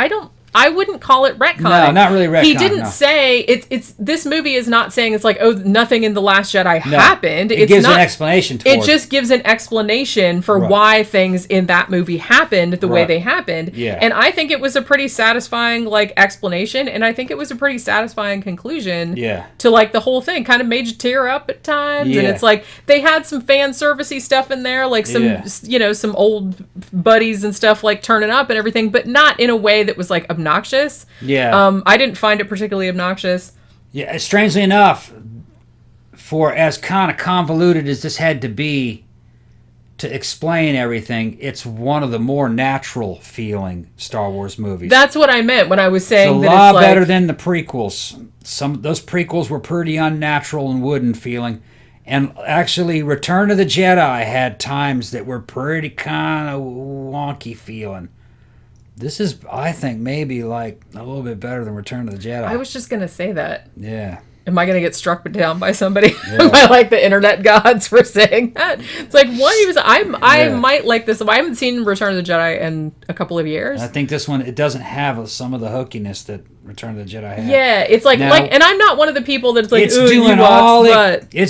I wouldn't call it retconning. No, not really retconning. He didn't say it's. This movie is not saying it's like, oh, nothing in The Last Jedi happened. It gives an explanation. It just gives an explanation for why things in that movie happened the way they happened. Yeah. And I think it was a pretty satisfying like explanation, and I think it was a pretty satisfying conclusion. To like the whole thing. Kind of made you tear up at times, and it's like they had some fan servicey stuff in there, like some some old buddies and stuff like turning up and everything, but not in a way that was like obnoxious. I didn't find it particularly obnoxious. Yeah, strangely enough, for as kind of convoluted as this had to be to explain everything, it's one of the more natural feeling Star Wars movies. That's what I meant when I was saying it's a lot better than the prequels. Some of those prequels were pretty unnatural and wooden feeling. And actually, Return of the Jedi had times that were pretty kind of wonky feeling. This is, I think, maybe like a little bit better than Return of the Jedi. I was just going to say that. Yeah. Am I going to get struck down by somebody? By like the internet gods for saying that? It's like, what? I might like this. I haven't seen Return of the Jedi in a couple of years. I think this one, it doesn't have some of the hookiness that Return of the Jedi had. Yeah, it's like, and I'm not one of the people that's like, it's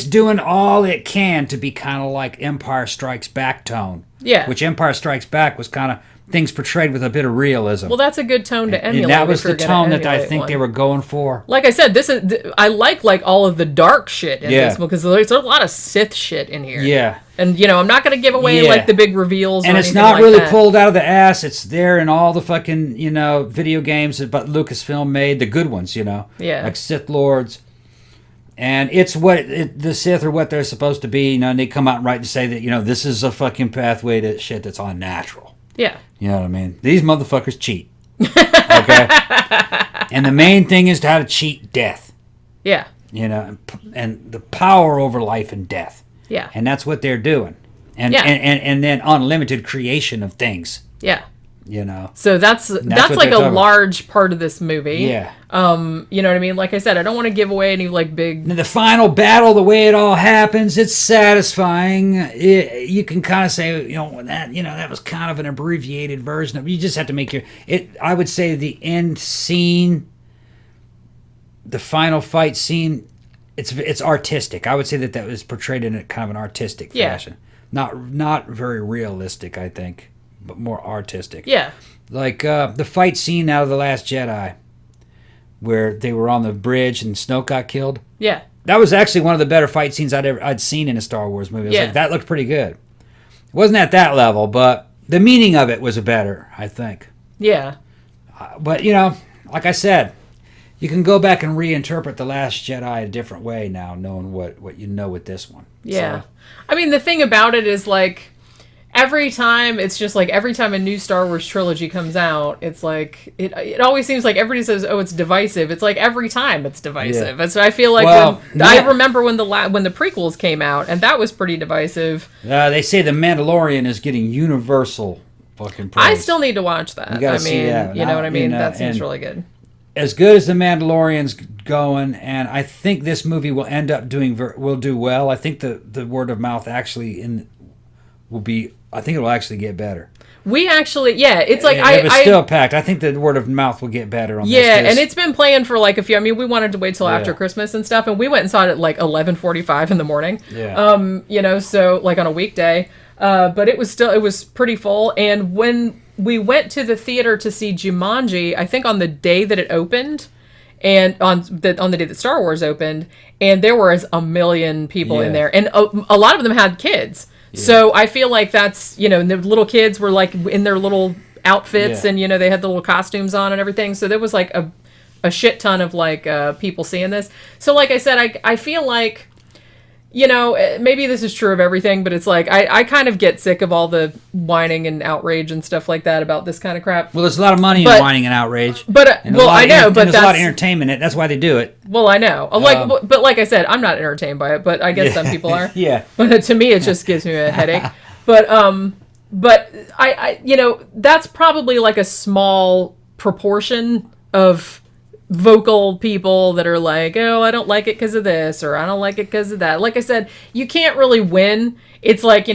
doing all it can to be kind of like Empire Strikes Back tone. Yeah. Which Empire Strikes Back was kind of things portrayed with a bit of realism. Well, that's a good tone to emulate. And that was the tone that I think they were going for. Like I said, I like all of the dark shit in this one because there's a lot of Sith shit in here. Yeah. And, you know, I'm not going to give away, like, the big reveals and or it's not like really that. pulled out of the ass. It's there in all the fucking, you know, video games that Lucasfilm made, the good ones, you know. Yeah. Like Sith Lords. And it's the Sith are what they're supposed to be, you know, and they come out and write and say that, you know, this is a fucking pathway to shit that's unnatural. Yeah. You know what I mean? These motherfuckers cheat. Okay? And the main thing is how to cheat death. Yeah. You know, and the power over life and death. Yeah. And that's what they're doing. And and then unlimited creation of things. Yeah. You know. So that's like a large part of this movie. Yeah. You know what I mean? Like I said, I don't want to give away any like big. And the final battle, the way it all happens, it's satisfying. You can kind of say, you know, that was kind of an abbreviated version of. You just have to make I would say the end scene, the final fight scene, it's artistic. I would say that was portrayed in a kind of an artistic fashion. Not very realistic, I think. But more artistic. Yeah. Like the fight scene out of The Last Jedi where they were on the bridge and Snoke got killed. Yeah. That was actually one of the better fight scenes I'd seen in a Star Wars movie. I was like, that looked pretty good. It wasn't at that level, but the meaning of it was better, I think. Yeah. But, you know, like I said, you can go back and reinterpret The Last Jedi a different way now, knowing what you know with this one. Yeah. So. I mean, the thing about it is, like, every time a new Star Wars trilogy comes out, it's like it always seems like everybody says, "Oh, it's divisive." It's like every time it's divisive. And so I feel like I remember when the prequels came out, and that was pretty divisive. They say The Mandalorian is getting universal fucking praise. I still need to watch that. You gotta see that. You know what I mean? That seems really good. As good as The Mandalorian's going, and I think this movie will end up will do well. I think the word of mouth actually will be. I think it will actually get better. We actually, it's like it was still packed. I think the word of mouth will get better on this. Yeah, and it's been playing for like a few. I mean, we wanted to wait till after Christmas and stuff, and we went and saw it at like 11:45 in the morning. Yeah. So like on a weekday, but it was pretty full. And when we went to the theater to see Jumanji, I think on the day that it opened, and on the day that Star Wars opened, and there was a million people in there, and a lot of them had kids. So I feel like that's, the little kids were like in their little outfits and, they had the little costumes on and everything. So there was like a shit ton of like people seeing this. So like I said, I feel like, maybe this is true of everything, but it's like I kind of get sick of all the whining and outrage and stuff like that about this kind of crap. Well, there's a lot of money in whining and outrage. But I know, but there's a lot of entertainment in it. That's why they do it. Well, I know. But like I said, I'm not entertained by it, but I guess some people are. Yeah. But to me, it just gives me a headache. But I that's probably like a small proportion of vocal people that are like, oh, I don't like it because of this, or I don't like it because of that. Like I said, you can't really win. It's like,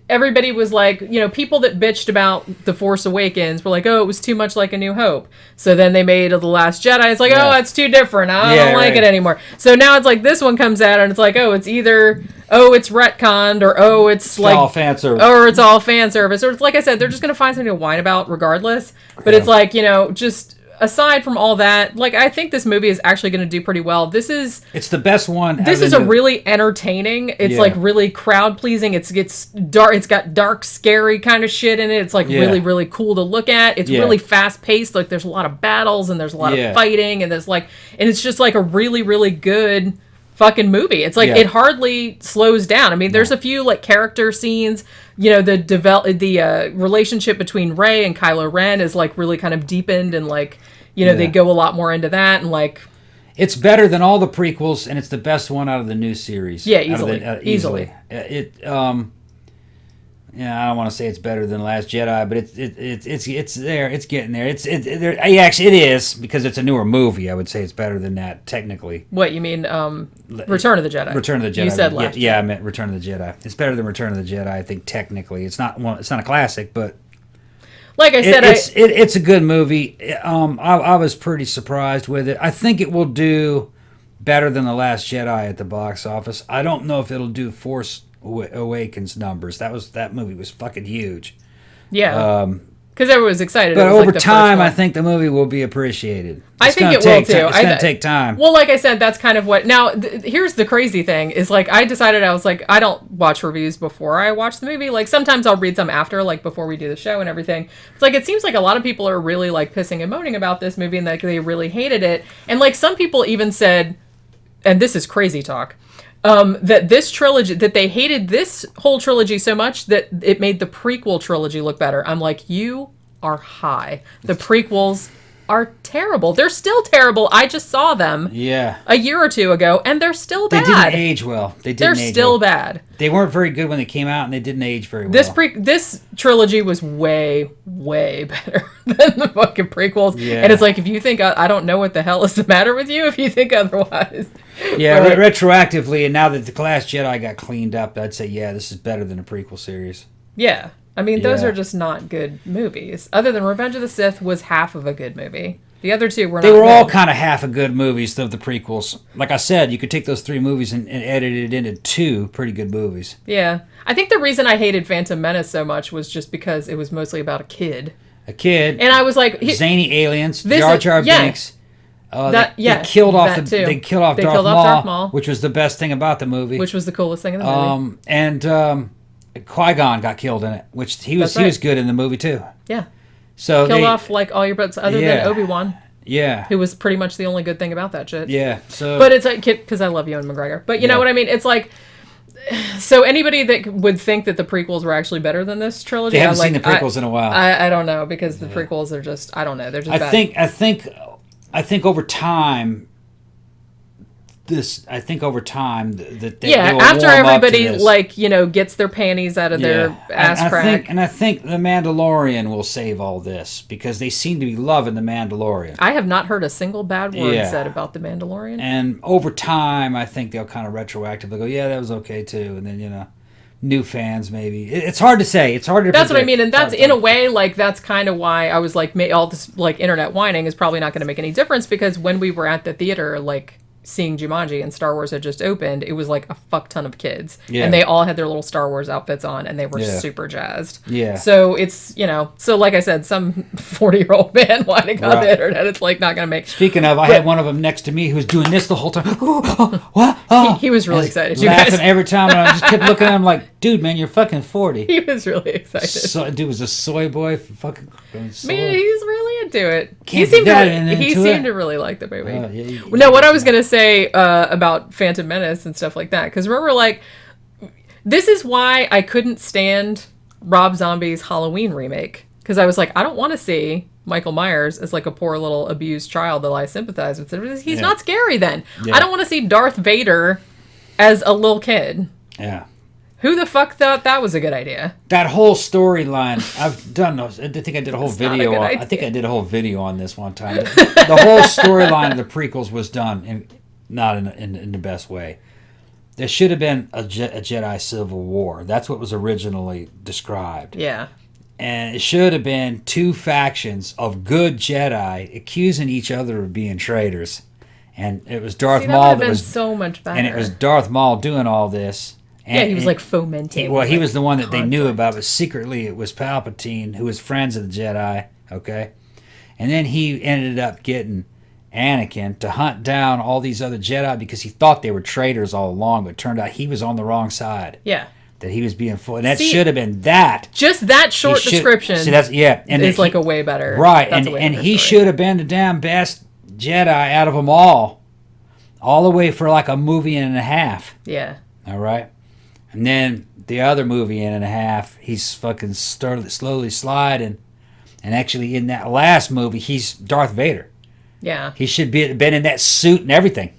everybody was like, people that bitched about The Force Awakens were like, oh, it was too much like A New Hope. So then they made The Last Jedi. It's like, oh, it's too different. I don't like it anymore. So now it's like this one comes out and it's like, oh, it's either, it's retconned, or it's like all fan service. Or it's all fan service. Or it's like I said, they're just going to find something to whine about regardless. But it's like, just aside from all that, like, I think this movie is actually going to do pretty well. It's the best one. This is a really entertaining. It's like really crowd pleasing. It's dark. It's got dark, scary kind of shit in it. It's like really, really cool to look at. It's really fast paced. Like there's a lot of battles and there's a lot of fighting and and it's just like a really, really good fucking movie. It's like it hardly slows down. I mean, there's a few like character scenes. The relationship between Rey and Kylo Ren is like really kind of deepened, and like they go a lot more into that, and like it's better than all the prequels, and it's the best one out of the new series. Yeah, easily. I don't want to say it's better than Last Jedi, but it's there. It's getting there. It is, because it's a newer movie. I would say it's better than that technically. What you mean? Return of the Jedi. Return of the Jedi. You said last. Yeah, I meant Return of the Jedi. It's better than Return of the Jedi. I think technically, it's not a classic, but like I said, it's a good movie. I was pretty surprised with it. I think it will do better than The Last Jedi at the box office. I don't know if it'll do Force Awakens numbers. That movie was fucking huge. Yeah. Because everyone was excited. But over time, I think the movie will be appreciated. I think it will too. It's going to take time. Well, like I said, that's kind of what... Now, here's the crazy thing, is like, I decided, I was like, I don't watch reviews before I watch the movie. Like, sometimes I'll read some after, like, before we do the show and everything. It's like, it seems like a lot of people are really, like, pissing and moaning about this movie, and like, they really hated it. And, like, some people even said, and this is crazy talk, that this trilogy, that they hated this whole trilogy so much that it made the prequel trilogy look better. I'm like, you are high. The prequels are terrible. They're still terrible. I just saw them a year or two ago, and they're still bad. They didn't age well. They're still bad. They weren't very good when they came out, and they didn't age very well. This trilogy was way, way better than the fucking prequels. Yeah. And it's like, if you think, I don't know what the hell is the matter with you if you think otherwise. Yeah, but retroactively, and now that The Last Jedi got cleaned up, I'd say, this is better than a prequel series. Yeah. I mean, those are just not good movies. Other than Revenge of the Sith was half of a good movie. The other two were not. They were all kind of half a good movies of the prequels. Like I said, you could take those 3 movies and edit it into 2 pretty good movies. Yeah. I think the reason I hated Phantom Menace so much was just because it was mostly about a kid. And I was like... zany aliens, Jar Jar Binks. They killed off Darth Maul, which was the best thing about the movie. Which was the coolest thing in the movie. And Qui-Gon got killed in it, which he was good in the movie too. Yeah. So killed off like all your butts other than Obi-Wan. Yeah. Who was pretty much the only good thing about that shit. Yeah. But it's like, because I love Ewan McGregor. But you know what I mean? It's like, so anybody that would think that the prequels were actually better than this trilogy, they haven't seen the prequels in a while. I don't know, because the prequels are just, I don't know, they're just bad. I think over time that they will after warm everybody up to like gets their panties out of their ass crack. I think the Mandalorian will save all this, because they seem to be loving the Mandalorian. I have not heard a single bad word said about the Mandalorian. And over time, I think they'll kind of retroactively go, that was okay too, and then new fans maybe. It's hard to say. It's hard to. That's what I mean, and that's in a way like that's kind of why I was like, all this like internet whining is probably not going to make any difference, because when we were at the theater like seeing Jumanji and Star Wars had just opened, it was like a fuck ton of kids, and they all had their little Star Wars outfits on, and they were super jazzed. Yeah. So it's, you know, so like I said, some 40-year-old man whining on the internet, it's like not gonna make. Speaking of, I had one of them next to me who was doing this the whole time. What? He was really excited. Laughing every time, and I just kept looking at him like, dude, man, you're fucking 40. He was really excited. Dude was a soy boy. Fucking. Man, he's really into it. He seemed to really like the movie. No, what I was gonna say about Phantom Menace and stuff like that, because remember, like, this is why I couldn't stand Rob Zombie's Halloween remake, because I was like, I don't want to see Michael Myers as like a poor little abused child that I sympathize with. He's not scary then. I don't want to see Darth Vader as a little kid. Yeah. Who the fuck thought that was a good idea? That whole storyline, I've done those. I think I did a whole video on. I think I did a whole video on this one time. The whole storyline of the prequels was done not in the best way. There should have been a Jedi Civil War. That's what was originally described. Yeah. And it should have been two factions of good Jedi accusing each other of being traitors. And it was Darth Maul that was so much better. And it was Darth Maul doing all this. And, he was like fomenting. He was the one that they knew about, but secretly it was Palpatine, who was friends of the Jedi, okay? And then he ended up getting Anakin to hunt down all these other Jedi because he thought they were traitors all along, but it turned out he was on the wrong side. Yeah. That he was being full. And that should have been that. Just that short description is like a way better. Right, and he should have been the damn best Jedi out of them all the way for like a movie and a half. Yeah. All right? And then the other movie and a half, he's fucking slowly sliding. And actually, in that last movie, he's Darth Vader. Yeah. He should been in that suit and everything.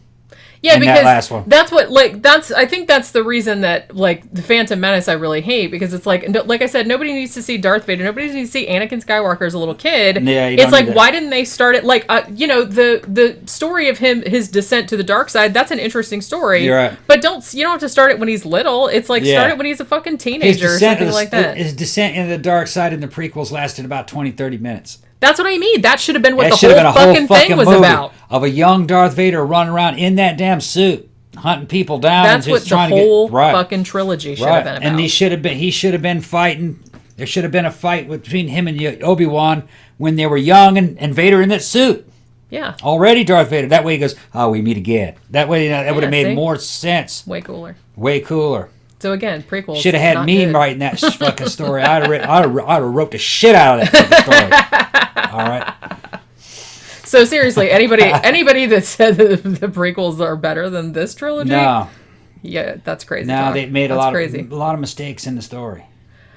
Yeah, because that's what, like, I think that's the reason that, like, the Phantom Menace I really hate, because it's like I said, nobody needs to see Darth Vader. Nobody needs to see Anakin Skywalker as a little kid. Yeah, it's like, why didn't they start it, like, the story of his descent to the dark side, that's an interesting story. You're right. But you don't have to start it when he's little. It's like, start it when he's a fucking teenager or something like that. His descent into the dark side in the prequels lasted about 20, 30 minutes. That's what I mean. That should have been what the whole fucking thing was about. Of a young Darth Vader running around in that damn suit, hunting people down. That's and just what trying the whole to get, fucking trilogy should have been about. And he should have been fighting. There should have been a fight between him and Obi-Wan when they were young and Vader in that suit. Yeah. Already Darth Vader. That way he goes, oh, we meet again. That way that would have made more sense. Way cooler. Way cooler. So again, prequels. Should have had me writing that fucking story. I'd have wrote the shit out of that fucking story. All right. So seriously, anybody that said that the prequels are better than this trilogy? No. Yeah, that's crazy. No, they made a lot of mistakes in the story.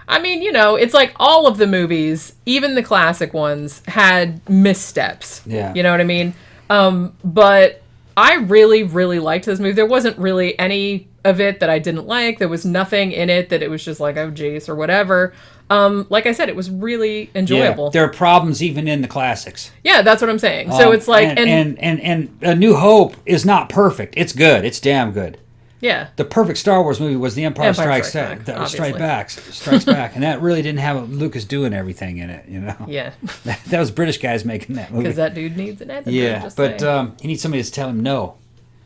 I mean, it's like all of the movies, even the classic ones, had missteps. Yeah. You know what I mean? But I really, really liked this movie. There wasn't really any of it that I didn't like. There was nothing in it that it was just like, oh, geez, or whatever. Like I said, it was really enjoyable. Yeah, there are problems even in the classics. Yeah, that's what I'm saying. So it's like... And A New Hope is not perfect. It's good. It's damn good. Yeah. The perfect Star Wars movie was The Empire Strikes Back. Strikes Back. And that really didn't have Lucas doing everything in it, Yeah. That was British guys making that movie. Because that dude needs an editor. Yeah, but he needs somebody to tell him no.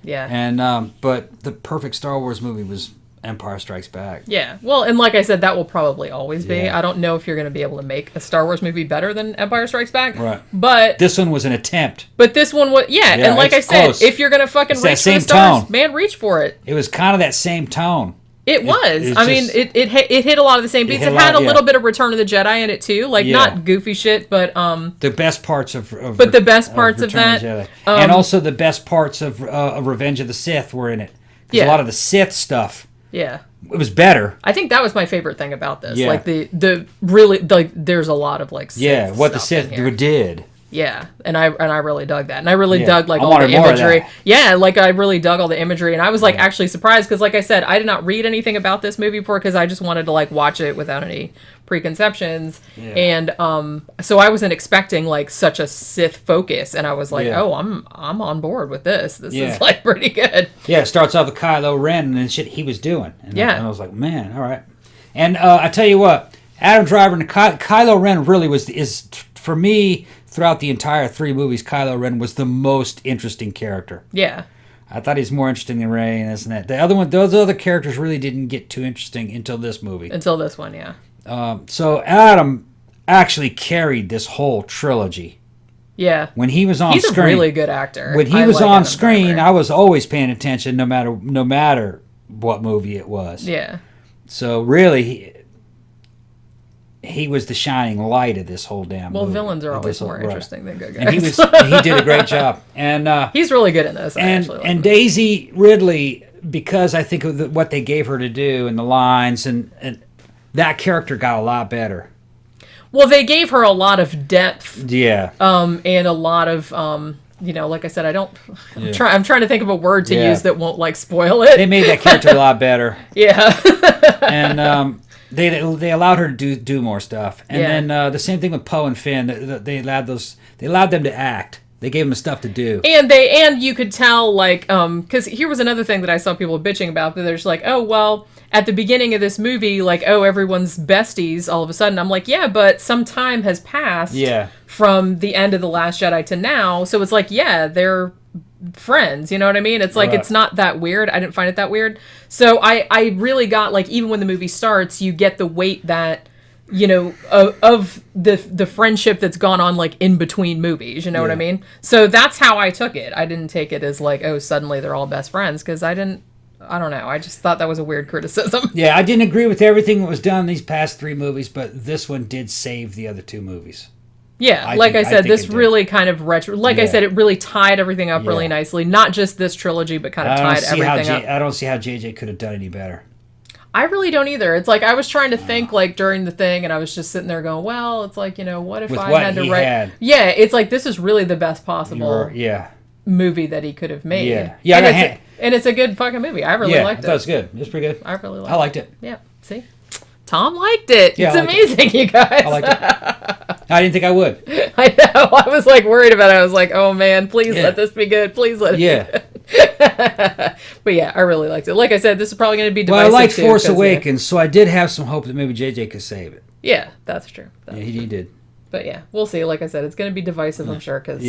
Yeah. And but the perfect Star Wars movie was Empire Strikes Back. Yeah. Well, and like I said, that will probably always be. Yeah. I don't know if you're going to be able to make a Star Wars movie better than Empire Strikes Back. Right. But this one was an attempt. But this one was, and like I said, close. If you're going to fucking reach for the stars, tone. Man, reach for it. It was kind of that same tone. It was. I mean, it hit a lot of the same beats. It had a little bit of Return of the Jedi in it too, like not goofy shit, but the best parts of the best parts of that, and also the best parts of Revenge of the Sith were in it. A lot of the Sith stuff. Yeah. It was better. I think that was my favorite thing about this. Yeah. Like the really like there's a lot of like Sith what the Sith did. Yeah, and I really dug that, and I really dug like all the imagery. Yeah, like I really dug all the imagery, and I was like actually surprised because, like I said, I did not read anything about this movie before because I just wanted to like watch it without any preconceptions. Yeah. And so I wasn't expecting like such a Sith focus, and I was like, oh, I'm on board with this. This is like pretty good. Yeah, it starts off with Kylo Ren and the shit he was doing. And I was like, man, all right. And I tell you what, Adam Driver and Kylo Ren really is for me throughout the entire 3 movies. Kylo Ren was the most interesting character. Yeah. I thought he's more interesting than Rey and this and that. The other one, those other characters really didn't get too interesting until this movie. Until this one, yeah. So Adam actually carried this whole trilogy. Yeah. When he was on screen, he's a really good actor. When he was on screen, I was always paying attention, no matter what movie it was. Yeah. So really, he was the shining light of this whole damn movie. Well, villains are always more interesting than good guys. And he did a great job. And he's really good in this. And Daisy Ridley, because I think of what they gave her to do and the lines, and that character got a lot better. Well, they gave her a lot of depth. Yeah. And a lot of like I said, I'm trying to think of a word to use that won't like spoil it. They made that character a lot better. Yeah. And they allowed her to do more stuff. And then the same thing with Poe and Finn. They allowed them to act. They gave them stuff to do. And you could tell, like, because here was another thing that I saw people bitching about, that they're just like, oh, well, at the beginning of this movie, like, oh, everyone's besties all of a sudden. I'm like, yeah, but some time has passed from the end of The Last Jedi to now. So it's like, yeah, they're friends, you know what I mean? It's like, It's not that weird. I didn't find it that weird. So I really got, like, even when the movie starts, you get the weight that, of the friendship that's gone on, like, in between movies, you know what I mean? So that's how I took it. I didn't take it as like, oh, suddenly they're all best friends, because I don't know. I just thought that was a weird criticism. Yeah, I didn't agree with everything that was done in these past 3 movies, but this one did save the other 2 movies. Yeah, I said, this really kind of retro... I said, it really tied everything up really nicely. Not just this trilogy, but kind of tied everything up. I don't see how JJ could have done any better. I really don't either. It's like, I was trying to think, like, during the thing, and I was just sitting there going, well, it's like, what if I had to write... Yeah, it's like, this is really the best possible movie that he could have made. Yeah. And it's a good fucking movie. I really liked it. That was good. It was pretty good. I really liked it. I liked it. Yeah, see? Tom liked it. Yeah, it's amazing, you guys. I liked it. I didn't think I would. I know. I was like worried about it. I was like, oh man, please let this be good. Please let it be good. But yeah, I really liked it. Like I said, this is probably going to be divisive. Well, I liked Force Awakens, so I did have some hope that maybe JJ could save it. Yeah, that's true. He did. But yeah, we'll see. Like I said, it's going to be divisive, I'm sure. But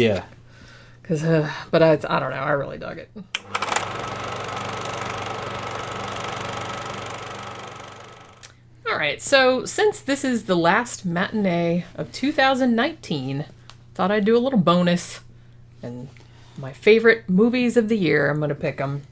I don't know. I really dug it. All right, so since this is the last matinee of 2019, thought I'd do a little bonus. And my favorite movies of the year, I'm going to pick them.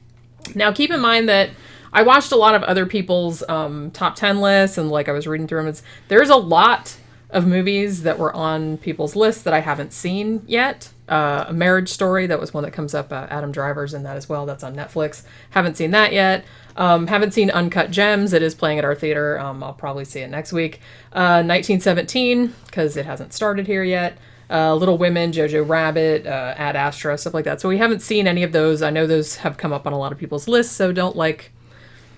Now, keep in mind that I watched a lot of other people's top 10 lists, and like I was reading through them. There's a lot of movies that were on people's lists that I haven't seen yet. A Marriage Story, that was one that comes up. Adam Driver's in that as well. That's on Netflix. Haven't seen that yet. Haven't seen Uncut Gems. It is playing at our theater. I'll probably see it next week. 1917, because it hasn't started here yet. Little Women, Jojo Rabbit, Ad Astra, stuff like that. So we haven't seen any of those. I know those have come up on a lot of people's lists, so don't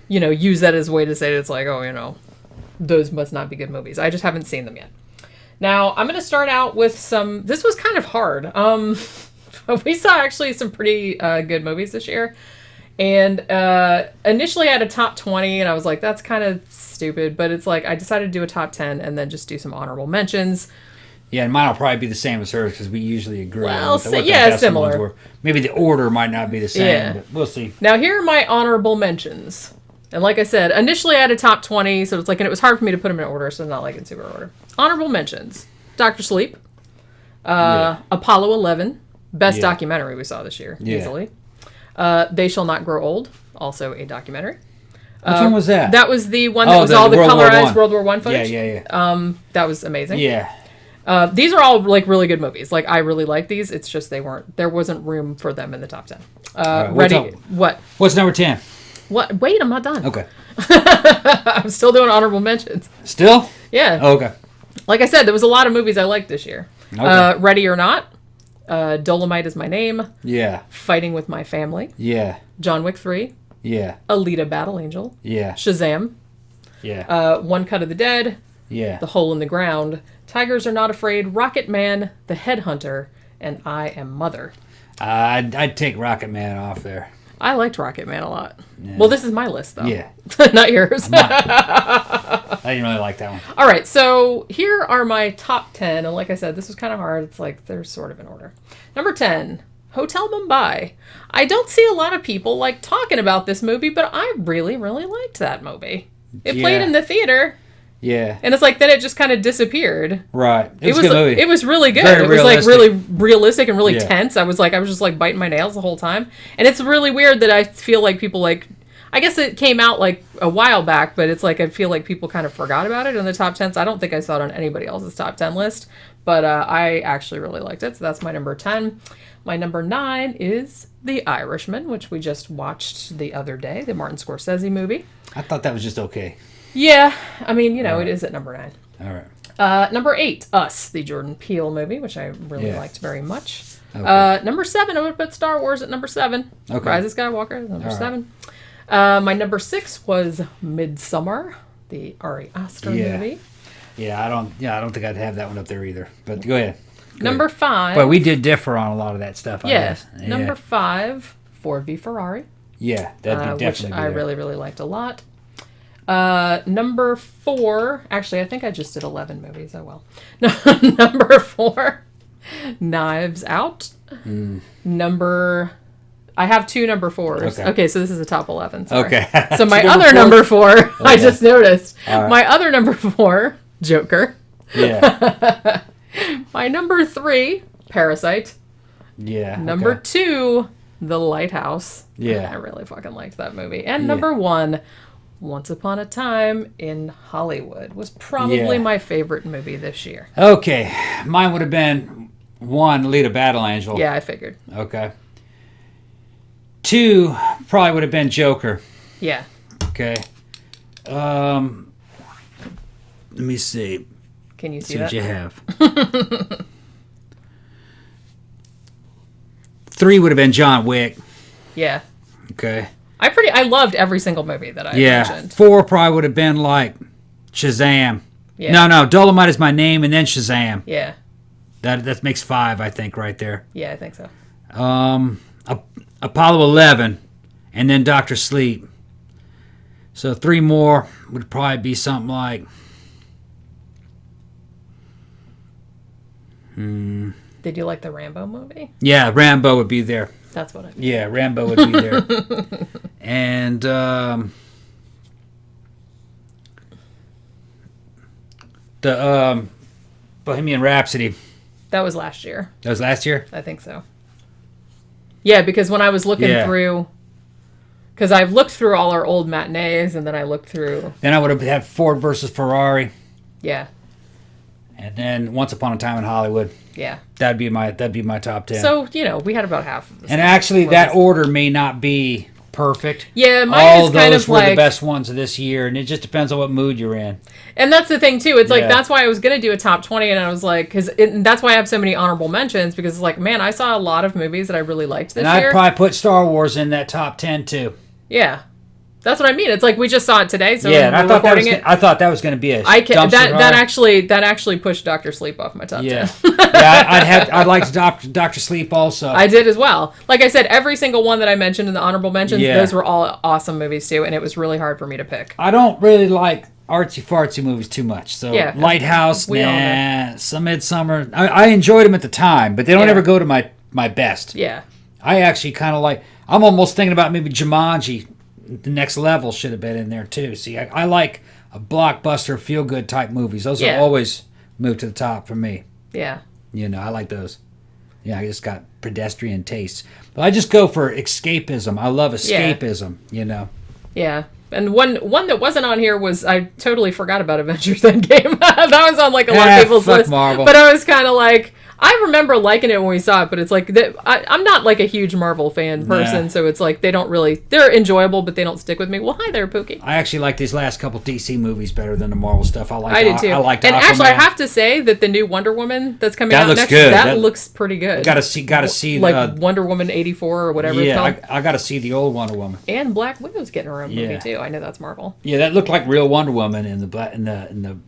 use that as a way to say it's like, oh, those must not be good movies. I just haven't seen them yet. Now, I'm going to start out with some... This was kind of hard. We saw actually some pretty good movies this year. And initially I had a top 20, and I was like, that's kind of stupid. But it's like, I decided to do a top 10 and then just do some honorable mentions. Yeah, and mine will probably be the same as hers because we usually agree. Well, similar. Maybe the order might not be the same, but we'll see. Now, here are my honorable mentions. And like I said, initially I had a top 20, so it's like, and it was hard for me to put them in order, so not like in super order. Honorable mentions: Dr. Sleep, Apollo 11, best documentary we saw this year, easily. They Shall Not Grow Old, also a documentary. Which one was that? That was the one that was all the colorized World War I footage. Yeah. That was amazing. Yeah. These are all like really good movies. Like, I really like these. It's just there wasn't room for them in the top 10. What? What's number 10? What? Wait, I'm not done. Okay. I'm still doing honorable mentions. Still? Yeah. Oh, okay. Like I said, there was a lot of movies I liked this year. Okay. Ready or Not. Dolomite Is My Name. Yeah. Fighting with My Family. Yeah. John Wick 3. Yeah. Alita Battle Angel. Yeah. Shazam. Yeah. One Cut of the Dead. Yeah. The Hole in the Ground, Tigers Are Not Afraid, Rocket Man, The Headhunter, and I Am Mother. I'd take Rocket Man off there. I liked Rocket Man a lot. Yeah. Well, this is my list, though. Yeah. Not yours. I didn't really like that one. All right, so here are my top 10. And like I said, this was kind of hard. It's like they're sort of in order. Number 10, Hotel Mumbai. I don't see a lot of people like talking about this movie, but I really, really liked that movie. It played in the theater. Yeah. And it's like, then it just kind of disappeared. Right. It was a good movie. It was really good. Very it was realistic. like really realistic and really tense. I was just like biting my nails the whole time. And it's really weird that I feel like people like, I guess it came out like a while back, but it's like I feel like people kind of forgot about it in the top 10. So I don't think I saw it on anybody else's top 10 list. But I actually really liked it. So that's my number 10. My number 9 is The Irishman, which we just watched the other day, the Martin Scorsese movie. I thought that was just okay. Yeah, I mean, you know, it is at number 9. All right. Number 8, Us, the Jordan Peele movie, which I really liked very much. Okay. Number 7, I'm going to put Star Wars at number 7. Okay. Rise of Skywalker, number All 7. My number 6 was Midsommar, the Ari Aster movie. Yeah, I don't think I'd have that one up there either. But go ahead. Number 5. But we did differ on a lot of that stuff. I guess. Yeah. Number 5, Ford v Ferrari. Yeah, that'd be definitely which I really, really liked a lot. Number 4, actually, I think I just did 11 movies. Oh, well. Number 4, Knives Out. I have 2 number 4s. Okay, so this is a top 11. Sorry. Okay. So my other number 4, I just noticed. Right. My other number 4, Joker. Yeah. My number 3, Parasite. Yeah. Number 2, The Lighthouse. Yeah. I really fucking liked that movie. And number 1, Once Upon a Time in Hollywood was probably my favorite movie this year. Okay. Mine would have been 1, Lead a Battle Angel. Yeah, I figured. Okay. 2 probably would have been Joker. Yeah. Okay. Let me see. Can you see what that? you have. 3 would have been John Wick. Yeah. Okay. I loved every single movie that I mentioned. 4 probably would have been like Shazam. Yeah. No, Dolomite Is My Name and then Shazam. Yeah. That makes 5, I think, right there. Yeah, I think so. Apollo 11 and then Dr. Sleep. So 3 more would probably be something like Did you like the Rambo movie? Yeah, Rambo would be there. That's what I mean. Yeah, Rambo would be there. And the Bohemian Rhapsody. That was last year. That was last year? I think so. Yeah, because when I was looking through, because I've looked through all our old matinees, and then I looked through. Then I would have had Ford versus Ferrari. Yeah. And then Once Upon a Time in Hollywood. Yeah. That'd be my top 10. So, we had about half of this. And actually, that order may not be perfect. Yeah, mine all is kind those of were like the best ones of this year, and it just depends on what mood you're in. And that's the thing too. It's like that's why I was gonna do a top 20, and I was like, that's why I have so many honorable mentions, because it's like, man, I saw a lot of movies that I really liked this year. And I'd probably put Star Wars in that top 10 too. Yeah. That's what I mean. It's like we just saw it today, so yeah, and I thought that was going to be a that actually pushed Dr. Sleep off my top 10. Yeah, I'd like to Dr. Sleep also. I did as well. Like I said, every single one that I mentioned in the honorable mentions, those were all awesome movies too, and it was really hard for me to pick. I don't really like artsy fartsy movies too much. So Lighthouse, some Midsummer. I enjoyed them at the time, but they don't ever go to my best. Yeah. I actually kind of like. I'm almost thinking about maybe Jumanji. The Next Level should have been in there too. See, I like a blockbuster, feel good type movies. Those have always moved to the top for me. Yeah. I like those. Yeah, I just got pedestrian tastes. But I just go for escapism. I love escapism. Yeah. And one that wasn't on here was, I totally forgot about Avengers Endgame. That was on like a lot of people's list. Marvel. But I was kind of like, I remember liking it when we saw it, but it's like, I'm not like a huge Marvel fan person, so it's like, they're enjoyable, but they don't stick with me. Well, hi there, Pookie. I actually like these last couple DC movies better than the Marvel stuff. I did too. I liked and Aquaman. actually, I have to say that the new Wonder Woman that's coming out next, that looks pretty good. Gotta see like Wonder Woman 84 or whatever it's called. I gotta see the old Wonder Woman. And Black Widow's getting her own movie too. I know that's Marvel. Yeah, that looked like real Wonder Woman in the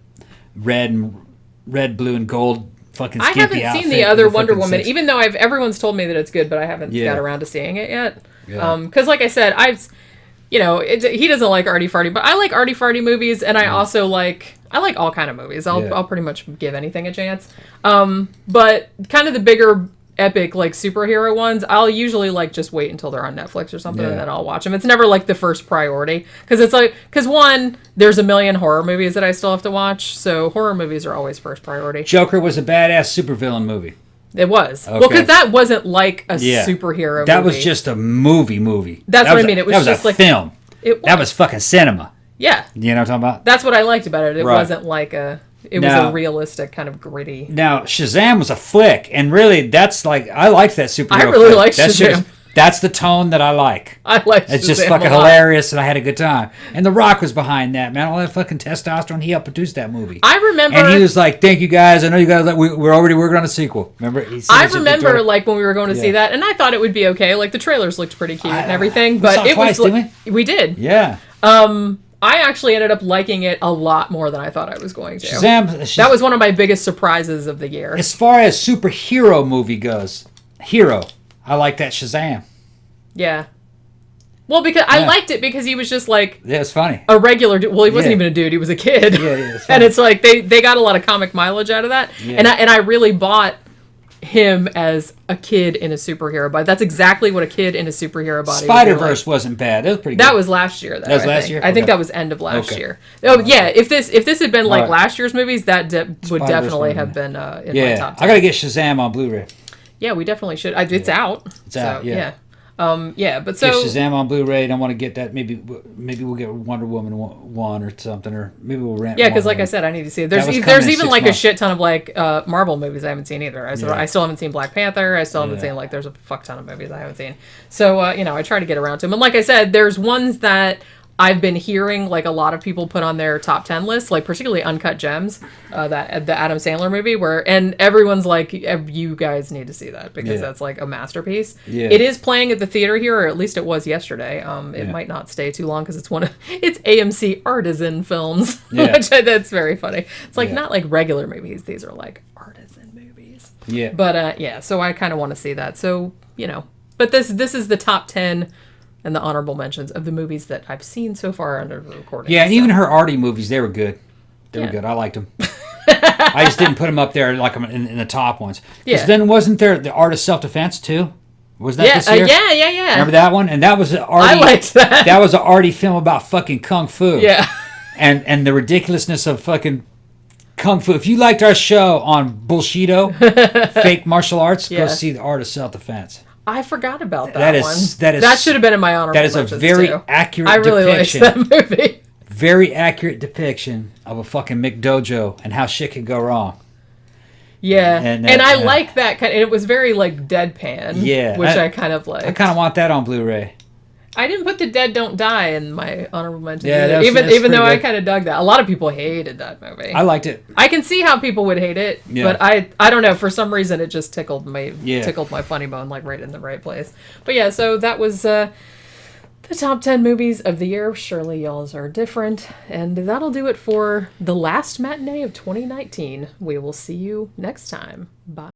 red, blue, and gold fucking skimpy outfit. I haven't seen the other Wonder Woman, even though everyone's told me that it's good, but I haven't got around to seeing it yet. Yeah. Because like I said, he doesn't like arty farty, but I like arty farty movies, and I also like all kind of movies. I'll pretty much give anything a chance. But kind of the bigger epic like superhero ones, I'll usually like just wait until they're on Netflix or something, and then I'll watch them. It's never like the first priority because one, there's a million horror movies that I still have to watch, so horror movies are always first priority. Joker was a badass supervillain movie. It was. Okay. Well, because that wasn't like a superhero movie. That was just a movie. That's what I mean. It was just like film. That was fucking cinema. Yeah. You know what I'm talking about? That's what I liked about it. It wasn't like it was a realistic kind of gritty. Now, Shazam was a flick, and really, that's like, I liked that superhero I really like Shazam. That's the tone that I like. I like Shazam. It's just fucking hilarious, and I had a good time. And The Rock was behind that, man. All that fucking testosterone, he helped produce that movie. I remember... And he was like, thank you guys. I know you guys, we're already working on a sequel. Remember? I remember, like, when we were going to see that, and I thought it would be okay. Like, the trailers looked pretty cute and everything, but saw it twice, didn't we? We did. Yeah. I actually ended up liking it a lot more than I thought I was going to. Shazam, that was one of my biggest surprises of the year. As far as superhero movie goes, I like that Shazam. Yeah. Well, because I liked it because he was just like... Yeah, it's funny. A regular dude. Well, he wasn't even a dude. He was a kid. Yeah, it's funny. And it's like they got a lot of comic mileage out of that. Yeah. And I really bought him as a kid in a superhero body. That's exactly what a kid in a superhero body Spider-Verse wasn't bad. That was pretty good. That was last year, though. That was last year? I think that was end of last year. Oh, okay. Yeah. If this had been like last year's movies, that would definitely have been in my top 10. I got to get Shazam on Blu-ray. Yeah, we definitely should. It's out. It's out, yeah. But so... Get Shazam on Blu-ray, and I want to get that. Maybe we'll get Wonder Woman 1 or something, or maybe we'll rent. Yeah, because like I said, I need to see it. There's even like a shit ton of like Marvel movies I haven't seen either. I still haven't seen Black Panther. I still haven't seen like there's a fuck ton of movies I haven't seen. So I try to get around to them. And like I said, there's ones that I've been hearing like a lot of people put on their top 10 lists, like particularly Uncut Gems, the Adam Sandler movie, and everyone's like, you guys need to see that because that's like a masterpiece. Yeah. It is playing at the theater here, or at least it was yesterday. It might not stay too long because it's it's AMC Artisan Films, which that's very funny. It's like not like regular movies; these are like artisan movies. Yeah. But so I kind of want to see that. So but this is the top 10. And the honorable mentions of the movies that I've seen so far under the recording. Yeah, and even her arty movies, they were good. They were good. I liked them. I just didn't put them up there like in the top ones. Because then wasn't there the Art of Self-Defense too? Was that this year? Yeah. Remember that one? And that was an arty. I liked that. That was an arty film about fucking kung fu. Yeah. And the ridiculousness of fucking kung fu. If you liked our show on Bullshido, fake martial arts, go see the Art of Self-Defense. I forgot about one. That should have been in my honorable mentions. That is a very accurate depiction. I really liked that movie. Very accurate depiction of a fucking McDojo and how shit can go wrong. Yeah, and I like that kind. And it was very like deadpan. Yeah, which I kind of like. I kind of want that on Blu-ray. I didn't put The Dead Don't Die in my honorable mentions. Yeah, even though good. I kind of dug that. A lot of people hated that movie. I liked it. I can see how people would hate it, but I don't know. For some reason, it just tickled my funny bone, like right in the right place. But yeah, so that was the top 10 movies of the year. Surely y'all's are different, and that'll do it for the last matinee of 2019. We will see you next time. Bye.